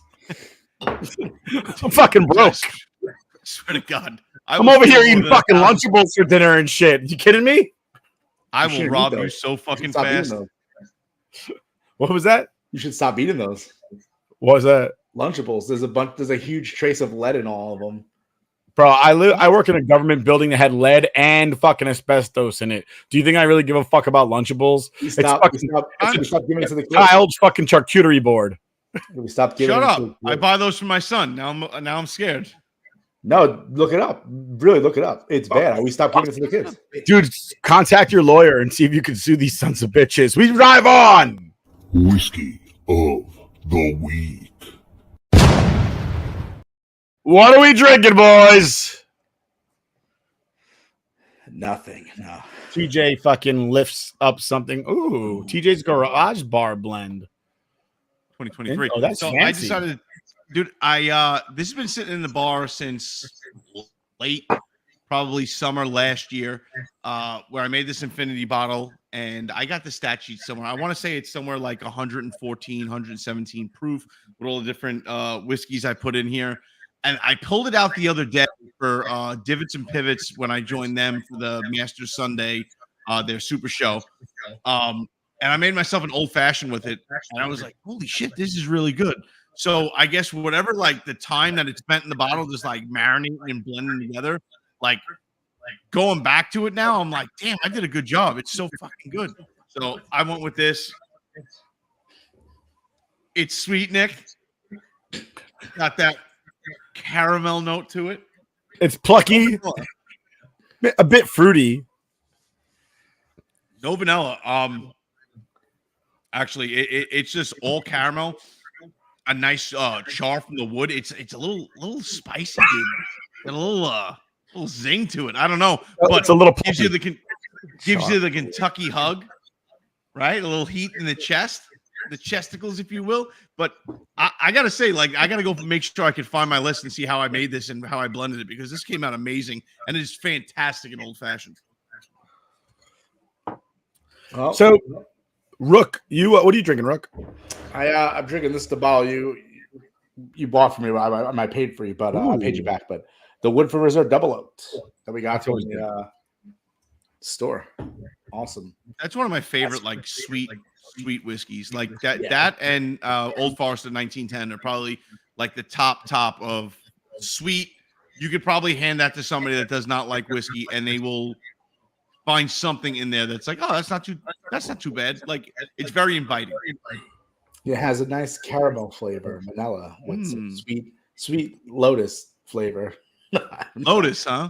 I'm fucking broke. I swear to God, I'm over here eating fucking Lunchables for dinner and shit. You kidding me? I will rob you so fucking fast. What was that? You should stop eating those. What was that? Lunchables. There's a huge trace of lead in all of them. Bro, I work in a government building that had lead and fucking asbestos in it. Do you think I really give a fuck about Lunchables? It's stop giving it to the kids. Child's fucking charcuterie board. We stopped giving Shut it up! to I buy those for my son. Now I'm scared. No, look it up. Really, look it up. It's bad. We stopped giving it to the kids. Dude, contact your lawyer and see if you can sue these sons of bitches. We drive on. Whiskey of the week. What are we drinking, boys? Nothing. No. TJ fucking lifts up something. Ooh, TJ's Garage Bar blend. 2023. Oh, that's so fancy. I decided, dude, this has been sitting in the bar since late, probably summer last year, where I made this infinity bottle, and I got the stat sheet somewhere. I want to say it's somewhere like 114, 117 proof with all the different whiskeys I put in here. And I pulled it out the other day for Divots and Pivots when I joined them for the Masters Sunday, their super show. And I made myself an old fashioned with it. And I was like, holy shit, this is really good. So I guess whatever, like the time that it's spent in the bottle, just like marinating and blending together, like going back to it now, I'm like, damn, I did a good job. It's so fucking good. So I went with this. It's sweet, Nick. Got that caramel note to it. It's plucky, a bit fruity. No vanilla. Actually, it's just all caramel. A nice char from the wood. It's a little spicy, dude. And a little zing to it. I don't know, but it's a little gives you the Kentucky hug, right? A little heat in the chest, the chesticles, if you will. But I gotta say, like, I gotta go make sure I can find my list and see how I made this and how I blended it, because this came out amazing and it is fantastic in old fashioned. Oh. So, Rook, you what are you drinking, Rook? I'm drinking this. The bottle you bought for me. I paid for you, but I paid you back. But the Woodford Reserve Double Oaked that we got from the store. Awesome. That's one of my favorite, like sweet whiskeys. Like that and Old Forester 1910 are probably like the top of sweet. You could probably hand that to somebody that does not like whiskey, and they will find something in there that's like, oh, that's not too bad. Like, it's very inviting. It has a nice caramel flavor, vanilla with some sweet lotus flavor. Lotus, huh?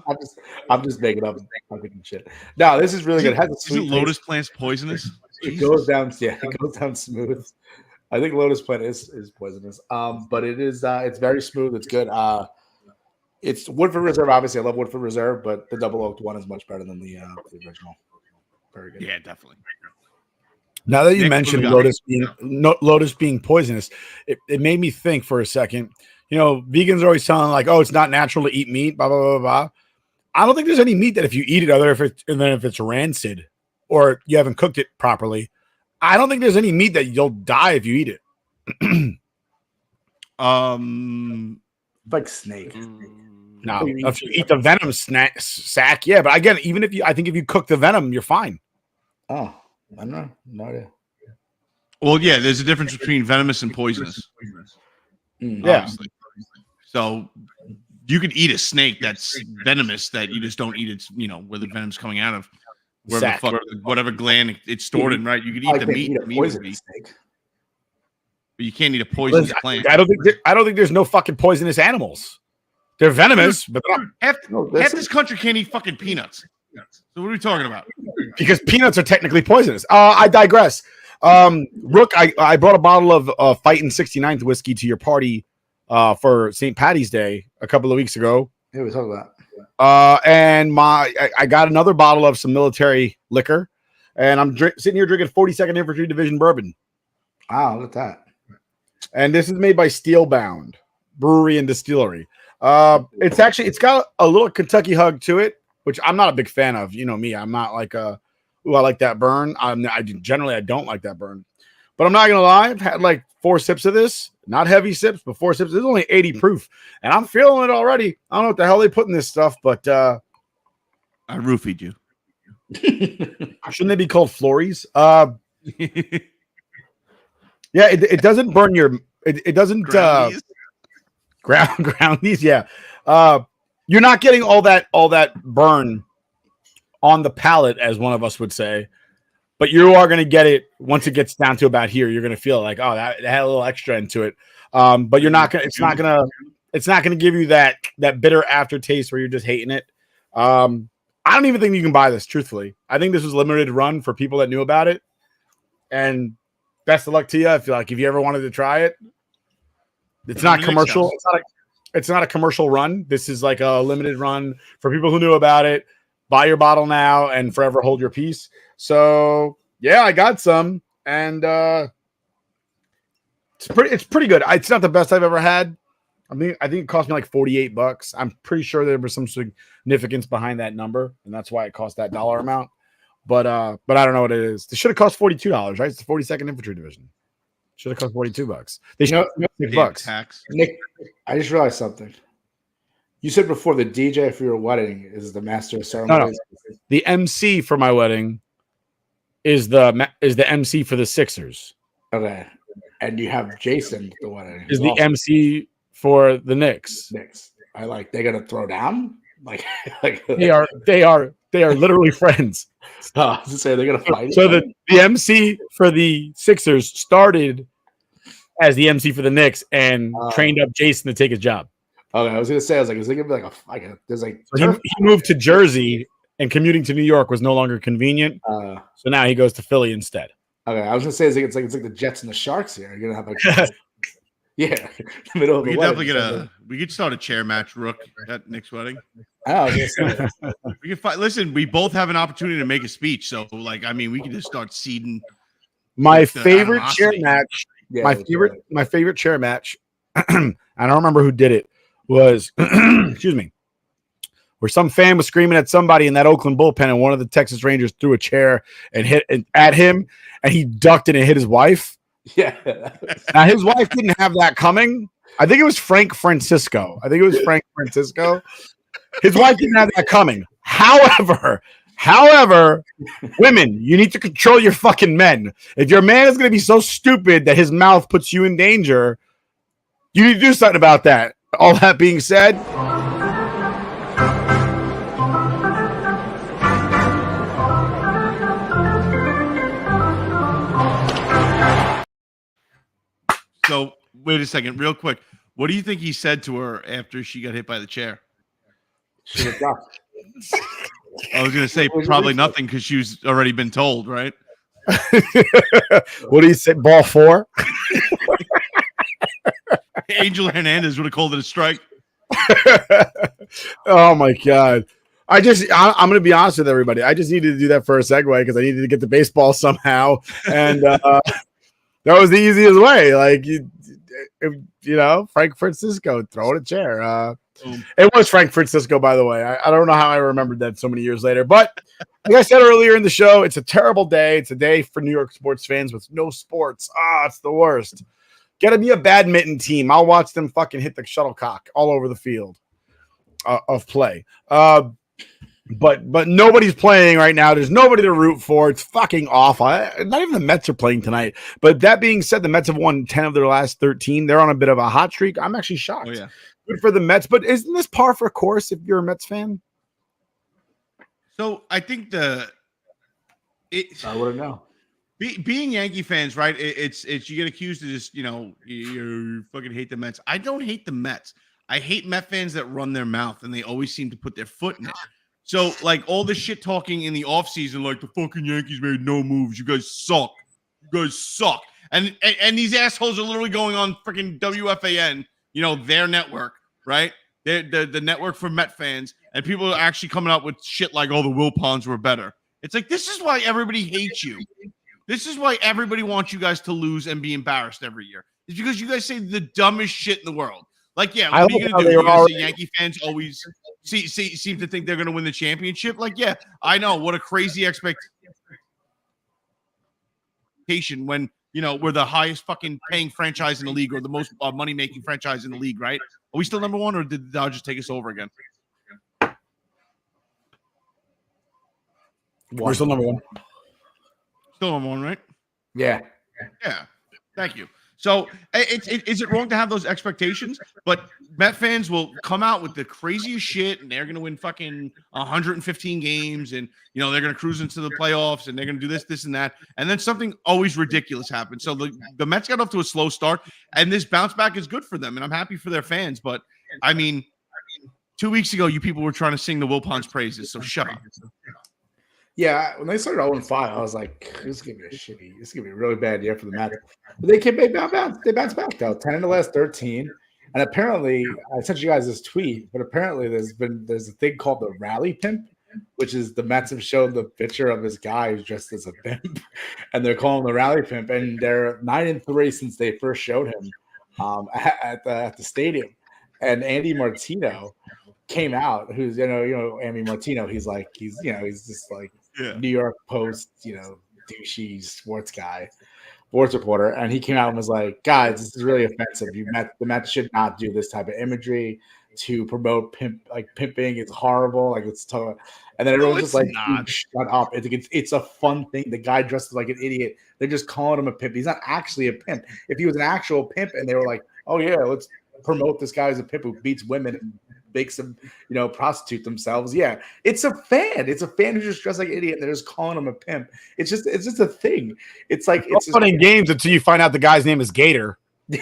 I'm just making up fucking shit. No, this is really good. It has a sweet lotus plant's poisonous? It goes down smooth. I think lotus plant is poisonous. But it is it's very smooth. It's good. It's Woodford Reserve. Obviously, I love Woodford Reserve, but the double oaked one is much better than the original. Very good. Yeah, definitely. Now that you mentioned lotus being poisonous, it made me think for a second. You know, vegans are always telling like, "Oh, it's not natural to eat meat." Blah blah blah blah. I don't think there's any meat that if you eat it, if it's rancid or you haven't cooked it properly, I don't think there's any meat that you'll die if you eat it. Like snake. No, if you eat the venom sack, yeah. But again, even if you cook the venom, you're fine. Oh, I don't know. No idea. Well, yeah, there's a difference between venomous and poisonous. Yeah. Obviously. So you could eat a snake that's venomous that you just don't eat it, where the venom's coming out of. Whatever gland it's stored in, right? You could eat the meat. Snake. But you can't eat a poisonous plant. I don't think there's no fucking poisonous animals. They're venomous, but half this country can't eat fucking peanuts. So what are we talking about? Because peanuts are technically poisonous. I digress. Rook, I brought a bottle of Fightin' 69th whiskey to your party for St. Patty's Day a couple of weeks ago. Yeah, we talked about. And I got another bottle of some military liquor, and I'm sitting here drinking 42nd Infantry Division bourbon. Wow, look at that. And this is made by Steelbound Brewery and Distillery. It's got a little Kentucky hug to it. which I'm not a big fan of. You know me, I'm not like I like that burn. I don't like that burn. But I'm not gonna lie, I've had like 4 sips of this, not heavy sips, but 4 sips. This is only 80 proof, and I'm feeling it already. I don't know what the hell they put in this stuff, but I roofied you. Shouldn't they be called Flories? Yeah, it doesn't burn your. It doesn't ground these. Yeah, you're not getting all that burn on the palate, as one of us would say. But you are going to get it once it gets down to about here. You're going to feel like, oh, that had a little extra into it. But you're not going. It's not going to give you that bitter aftertaste where you're just hating it. I don't even think you can buy this. Truthfully, I think this was a limited run for people that knew about it. And best of luck to you. I feel like if you ever wanted to try it, it's not commercial. It's not a commercial run. This is like a limited run for people who knew about it. Buy your bottle now and forever hold your peace. So yeah, I got some, and it's pretty good. It's not the best I've ever had. I think it cost me like $48. I'm pretty sure there was some significance behind that number, and that's why it cost that dollar amount. But I don't know what it is. It should have cost $42, right? It's the 42nd Infantry Division. Should have cost $42. They should $6. Tax. Nick, I just realized something. You said before the DJ for your wedding is the master of ceremonies. No. The MC for my wedding is the MC for the Sixers. Okay, and you have Jason at the wedding. Is the MC for the Knicks? Knicks. They're gonna throw down. Like they are literally friends. I was to say they're gonna fight. So the MC for the Sixers started as the MC for the Knicks and trained up Jason to take his job. Okay, I was gonna say, is it gonna be like there's like so he moved to Jersey and commuting to New York was no longer convenient. So now he goes to Philly instead. Okay, I was gonna say it's like the Jets and the Sharks here. You're gonna have like yeah, middle of the wedding. We could start a chair match, Rook, at Nick's wedding. Oh, we can fight. Listen, we both have an opportunity to make a speech, so we can just start seeding. My favorite chair match. Yeah, my favorite chair match. I don't remember who did it. Was excuse me, where some fan was screaming at somebody in that Oakland bullpen, and one of the Texas Rangers threw a chair and hit at him, and he ducked it and hit his wife. Yeah. Now his wife didn't have that coming. I think it was Frank Francisco. His wife didn't have that coming. However, women, you need to control your fucking men. If your man is going to be so stupid that his mouth puts you in danger, you need to do something about that. All that being said, so wait a second, real quick. What do you think he said to her after she got hit by the chair? She was dropped. I was going to say probably nothing because she's already been told, right? What do you say? Ball 4? Angel Hernandez would have called it a strike. Oh my god! I'm going to be honest with everybody. I just needed to do that for a segue because I needed to get the baseball somehow, and that was the easiest way. Like Frank Francisco throwing a chair. It was Frank Francisco, by the way. I don't know how I remembered that so many years later, but like I said earlier in the show, it's a terrible day. It's a day for New York sports fans with no sports. It's the worst. Gotta be a badminton team. I'll watch them fucking hit the shuttlecock all over the field of play. But nobody's playing right now. There's nobody to root for. It's fucking awful. Not even the Mets are playing tonight. But that being said, the Mets have won 10 of their last 13. They're on a bit of a hot streak. I'm actually shocked. Oh, yeah. Good for the Mets. But isn't this par for a course if you're a Mets fan? So I think I wouldn't know. Being Yankee fans, right? It's you get accused of just you fucking hate the Mets. I don't hate the Mets. I hate Met fans that run their mouth and they always seem to put their foot in it. So like all the shit talking in the offseason, like the fucking Yankees made no moves. You guys suck. And these assholes are literally going on freaking WFAN, their network, right? The network for Met fans, and people are actually coming up with shit like, oh, the Wilpons were better. It's like, this is why everybody hates you. This is why everybody wants you guys to lose and be embarrassed every year. It's because you guys say the dumbest shit in the world. Like, yeah, what are you going to do? You're going to say Yankee fans always seem to think they're going to win the championship. Like, yeah, I know what a crazy expectation when we're the highest fucking paying franchise in the league or the most money making franchise in the league, right? Are we still number one, or did the Dodgers take us over again? We're still number one. Still number one, right? Yeah. Thank you. So, is it wrong to have those expectations? But Met fans will come out with the craziest shit, and they're going to win fucking 115 games, and they're going to cruise into the playoffs, and they're going to do this, and that, and then something always ridiculous happens. So the Mets got off to a slow start, and this bounce back is good for them, and I'm happy for their fans. But I mean, 2 weeks ago, you people were trying to sing the Wilpons praises, so shut up. Yeah, when they started 0-5, I was like, "This is gonna be a really bad year for the Mets." But they bounced back though, 10 in the last 13. And apparently, I sent you guys this tweet, but apparently there's a thing called the rally pimp, which is the Mets have shown the picture of this guy who's dressed as a pimp, and they're calling him the rally pimp. And they're 9-3 since they first showed him at the stadium. And Andy Martino came out, who's Andy Martino. He's just like New York Post, douchey sports reporter, and he came out and was like, "Guys, this is really offensive. The Mets should not do this type of imagery to promote pimping. It's horrible. Like it's tough." And then everyone's just like, "Shut up! It's a fun thing." The guy dressed like an idiot. They're just calling him a pimp. He's not actually a pimp. If he was an actual pimp, and they were like, "Oh yeah, let's promote this guy as a pimp who beats women and makes them, prostitute themselves." Yeah, it's a fan. It's a fan who just dressed like an idiot. They're just calling him a pimp. It's just a thing. It's like it's fun in games until you find out the guy's name is Gator. But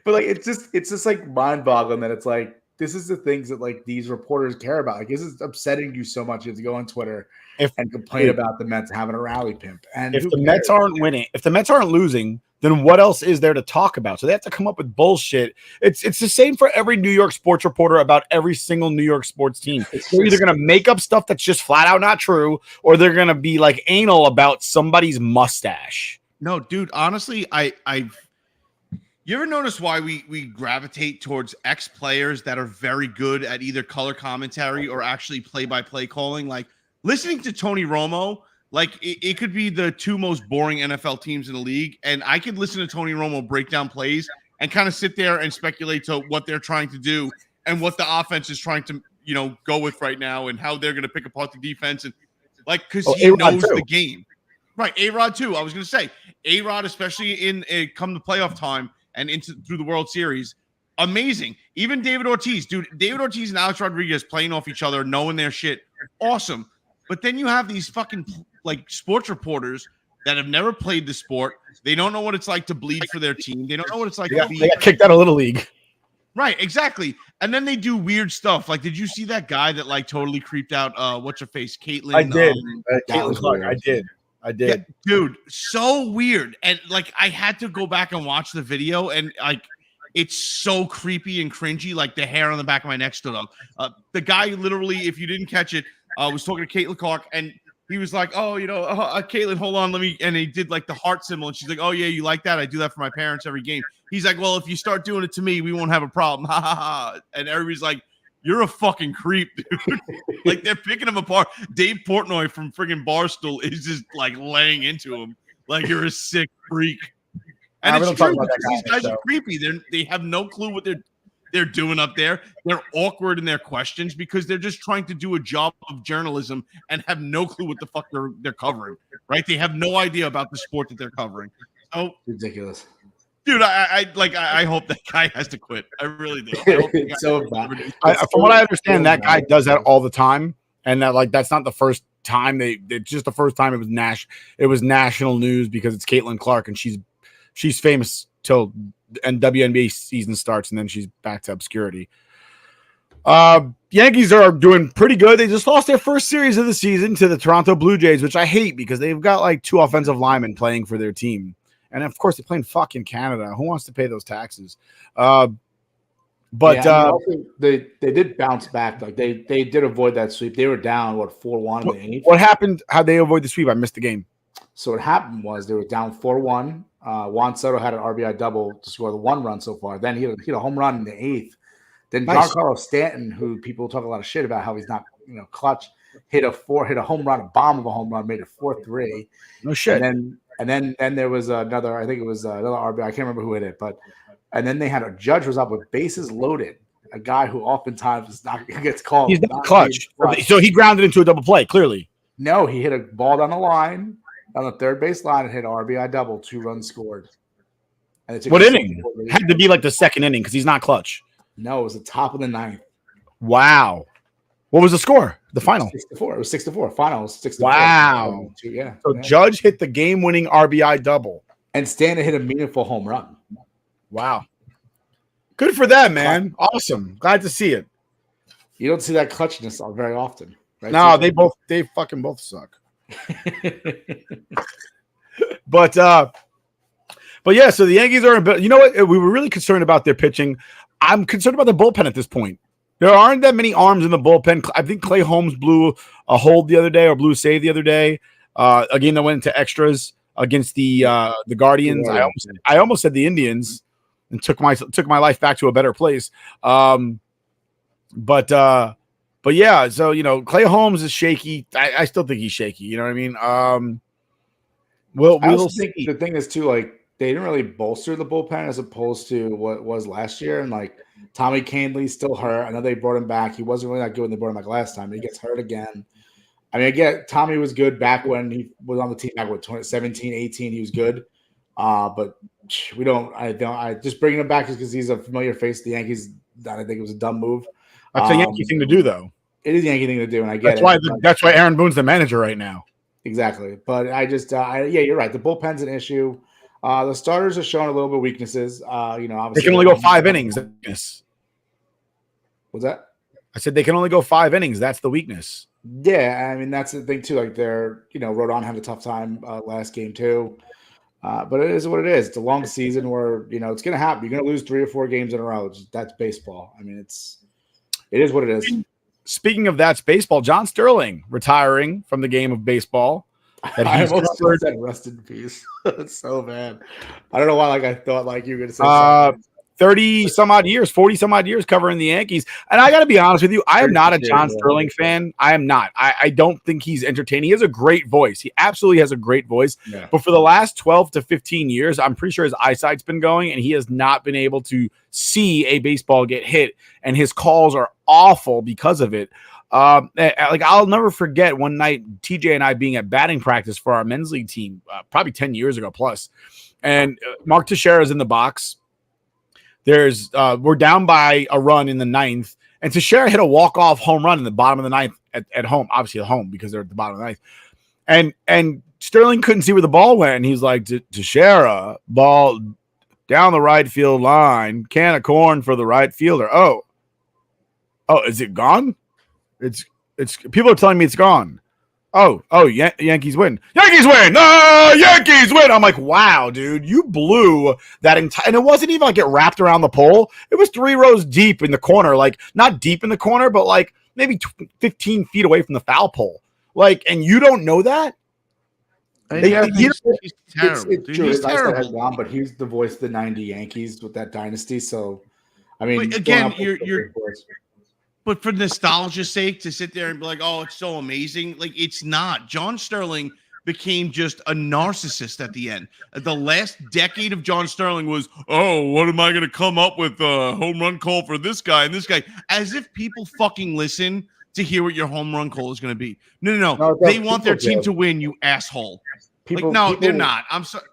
like it's just like mind-boggling that it's like this is the things that like these reporters care about. Like this is upsetting you so much. You have to go on Twitter and complain about the Mets having a rally pimp. And if the Mets aren't winning, if the Mets aren't losing, then what else is there to talk about? So they have to come up with bullshit. It's the same for every New York sports reporter about every single New York sports team. They're either going to make up stuff that's just flat out not true, or they're going to be like anal about somebody's mustache. No, dude, honestly, you ever notice why we gravitate towards ex-players that are very good at either color commentary or actually play-by-play calling? Like listening to Tony Romo, like it could be the two most boring NFL teams in the league, and I could listen to Tony Romo break down plays and kind of sit there and speculate to what they're trying to do and what the offense is trying to go with right now and how they're going to pick apart the defense, and like because he knows the game. Right, A-Rod too. I was going to say A-Rod, especially in come the playoff time and through the World Series, amazing. Even David Ortiz, dude. David Ortiz and Alex Rodriguez playing off each other, knowing their shit, awesome. But then you have these fucking like sports reporters that have never played the sport. They don't know what it's like to bleed for their team. They don't know what it's like to be. They got kicked out of Little League. Right, exactly. And then they do weird stuff. Like, did you see that guy that like totally creeped out? What's her face, Caitlin? I did. Caitlin Clark. I did. Yeah, dude, so weird. And like I had to go back and watch the video, and like it's so creepy and cringy. Like the hair on the back of my neck stood up. The guy literally, if you didn't catch it, was talking to Caitlin Clark, and he was like, "Oh, Caitlin, hold on, let me." And he did like the heart symbol, and she's like, "Oh yeah, you like that? I do that for my parents every game." He's like, "Well, if you start doing it to me, we won't have a problem." Ha ha ha. And everybody's like, "You're a fucking creep, dude." Like they're picking him apart. Dave Portnoy from friggin' Barstool is just like laying into him like you're a sick freak. And it's true because these guys are creepy. They have no clue what they're doing up there. They're awkward in their questions because they're just trying to do a job of journalism and have no clue what the fuck they're covering. Right? They have no idea about the sport that they're covering. So ridiculous. Dude, I hope that guy has to quit. I really do. I hope it's so bad. From what I understand, that guy does that all the time, and that's not the first time. It's just the first time it was national news because it's Caitlin Clark, and she's famous till and WNBA season starts, and then she's back to obscurity. Yankees are doing pretty good. They just lost their first series of the season to the Toronto Blue Jays, which I hate because they've got like 2 offensive linemen playing for their team. And of course, they're playing fucking Canada. Who wants to pay those taxes? But they did bounce back. Like they did avoid that sweep. They were down 4-1 in the 8th. What happened? How'd they avoid the sweep? I missed the game. So what happened was they were down 4-1. Juan Soto had an RBI double to score the 1 run so far. Then he hit a home run in the 8th Then Nice. Giancarlo Stanton, who people talk a lot of shit about how he's not, clutch, hit a home run, a bomb of a home run, made it 4-3. No shit. And then there was another, I think it was another RBI. I can't remember who hit it, and then they had a judge was up with bases loaded, a guy who oftentimes is not gets called. He's not clutch. So he grounded into a double play, clearly. No, he hit a ball down the line, on the third base line, and hit an RBI double, 2 runs scored. And What inning? Had to be like the second inning because he's not clutch. No, it was the top of the 9th. Wow. What was the score? The final? 6-4. It was 6-4. Final was 6-4. Wow. Yeah. So Judge hit the game-winning RBI double. And Stanton hit a meaningful home run. Wow. Good for them, man. Awesome. Glad to see it. You don't see that clutchness very often. Right? No, they fucking both suck. But yeah, so the Yankees are in. You know what? We were really concerned about their pitching. I'm concerned about the bullpen at this point. There aren't that many arms in the bullpen. I think Clay Holmes blew a hold the other day, or blew a save the other day. A game that went into extras against the Guardians. I almost said the Indians and took my life back to a better place. But yeah, so Clay Holmes is shaky. I still think he's shaky. You know what I mean? I also think the thing is too, like, they didn't really bolster the bullpen as opposed to what it was last year. And like Tommy Canley's still hurt. I know they brought him back. He wasn't really that good when they brought him back last time. He gets hurt again. I mean, again, Tommy was good back when he was on the team back with 2017, 18. He was good. But I just bringing him back just because he's a familiar face to the Yankees. I think it was a dumb move. That's a Yankee thing to do, though. It is a Yankee thing to do, and I get That's why Aaron Boone's the manager right now. Exactly. But I just, yeah, you're right. The bullpen's an issue. The starters are showing a little bit of weaknesses. Obviously they can only go 5 innings. What's that? I said they can only go 5 innings. That's the weakness. Yeah, I mean that's the thing too. Like Rodon had a tough time last game too. But it is what it is. It's a long season where it's going to happen. You're going to lose 3 or 4 games in a row. That's baseball. I mean, it is what it is. Speaking of that's baseball, John Sterling retiring from the game of baseball. I almost said rest in peace. It's so bad. I don't know why. I thought you were going to say something. 30 some odd years, 40 some odd years covering the Yankees. And I got to be honest with you, I am not a John Sterling fan. I am not. I don't think he's entertaining. He has a great voice. He absolutely has a great voice. Yeah. But for the last 12 to 15 years, I'm pretty sure his eyesight's been going and he has not been able to see a baseball get hit. And his calls are awful because of it. I'll never forget one night, TJ and I being at batting practice for our men's league team, probably 10 years ago plus. And Mark Teixeira's in the box. We're down by a run in the 9th, and Teixeira hit a walk-off home run in the bottom of the 9th at home, obviously at home because they're at the bottom of the 9th. And Sterling couldn't see where the ball went, and he's like, Teixeira, ball down the right field line, can of corn for the right fielder. Oh, is it gone? It's people are telling me it's gone. Yankees win. Yankees win. No, Yankees win. I'm like, wow, dude, you blew that entire. And it wasn't even like it wrapped around the pole. It was 3 rows deep in the corner, like not deep in the corner, but like maybe 15 feet away from the foul pole. And you don't know that? He's terrible. It's true. His eyesight has gone, but he's the voice of the '90 Yankees with that dynasty. So, I mean, but again, you're. But for nostalgia's sake, to sit there and be like, oh, it's so amazing. It's not. John Sterling became just a narcissist at the end. The last decade of John Sterling was, oh, what am I going to come up with a home run call for this guy and this guy? As if people fucking listen to hear what your home run call is going to be. No. They want their team to win, you asshole. They're not. I'm sorry.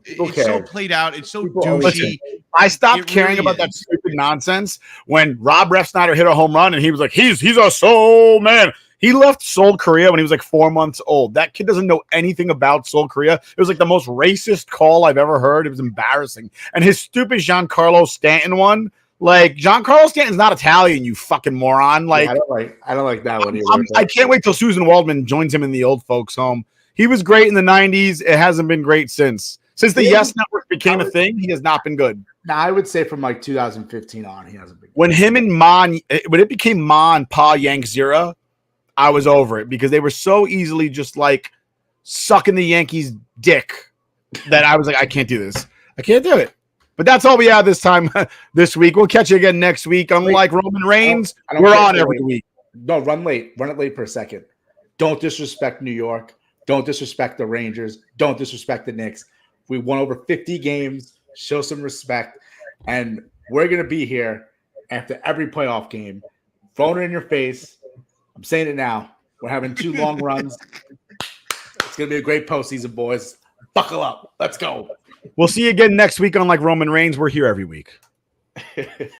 It's so played out. It's so douchey. I stopped caring about that stupid nonsense when Rob Refsnyder hit a home run and he was like, he's a soul man. He left Seoul, Korea when he was 4 months old. That kid doesn't know anything about Seoul, Korea. It was the most racist call I've ever heard. It was embarrassing. And his stupid Giancarlo Stanton one, Giancarlo Stanton's not Italian, you fucking moron. I don't like that one either. I can't wait till Susan Waldman joins him in the old folks home. He was great in the 90s. It hasn't been great since. Since the Yes Network became a thing, he has not been good. No, I would say from 2015 on, he hasn't been good. When him and when it became Ma and Pa Yanks era, I was over it because they were so easily just sucking the Yankees' dick that I was like, I can't do this. I can't do it. But that's all we have this time this week. We'll catch you again next week. Unlike Roman Reigns, I don't we're care on if every you're week. No, run late. Run it late for a second. Don't disrespect New York. Don't disrespect the Rangers. Don't disrespect the Knicks. We won over 50 games. Show some respect. And we're going to be here after every playoff game, throwing it in your face. I'm saying it now. We're having 2 long runs. It's going to be a great postseason, boys. Buckle up. Let's go. We'll see you again next week. Unlike Roman Reigns, we're here every week.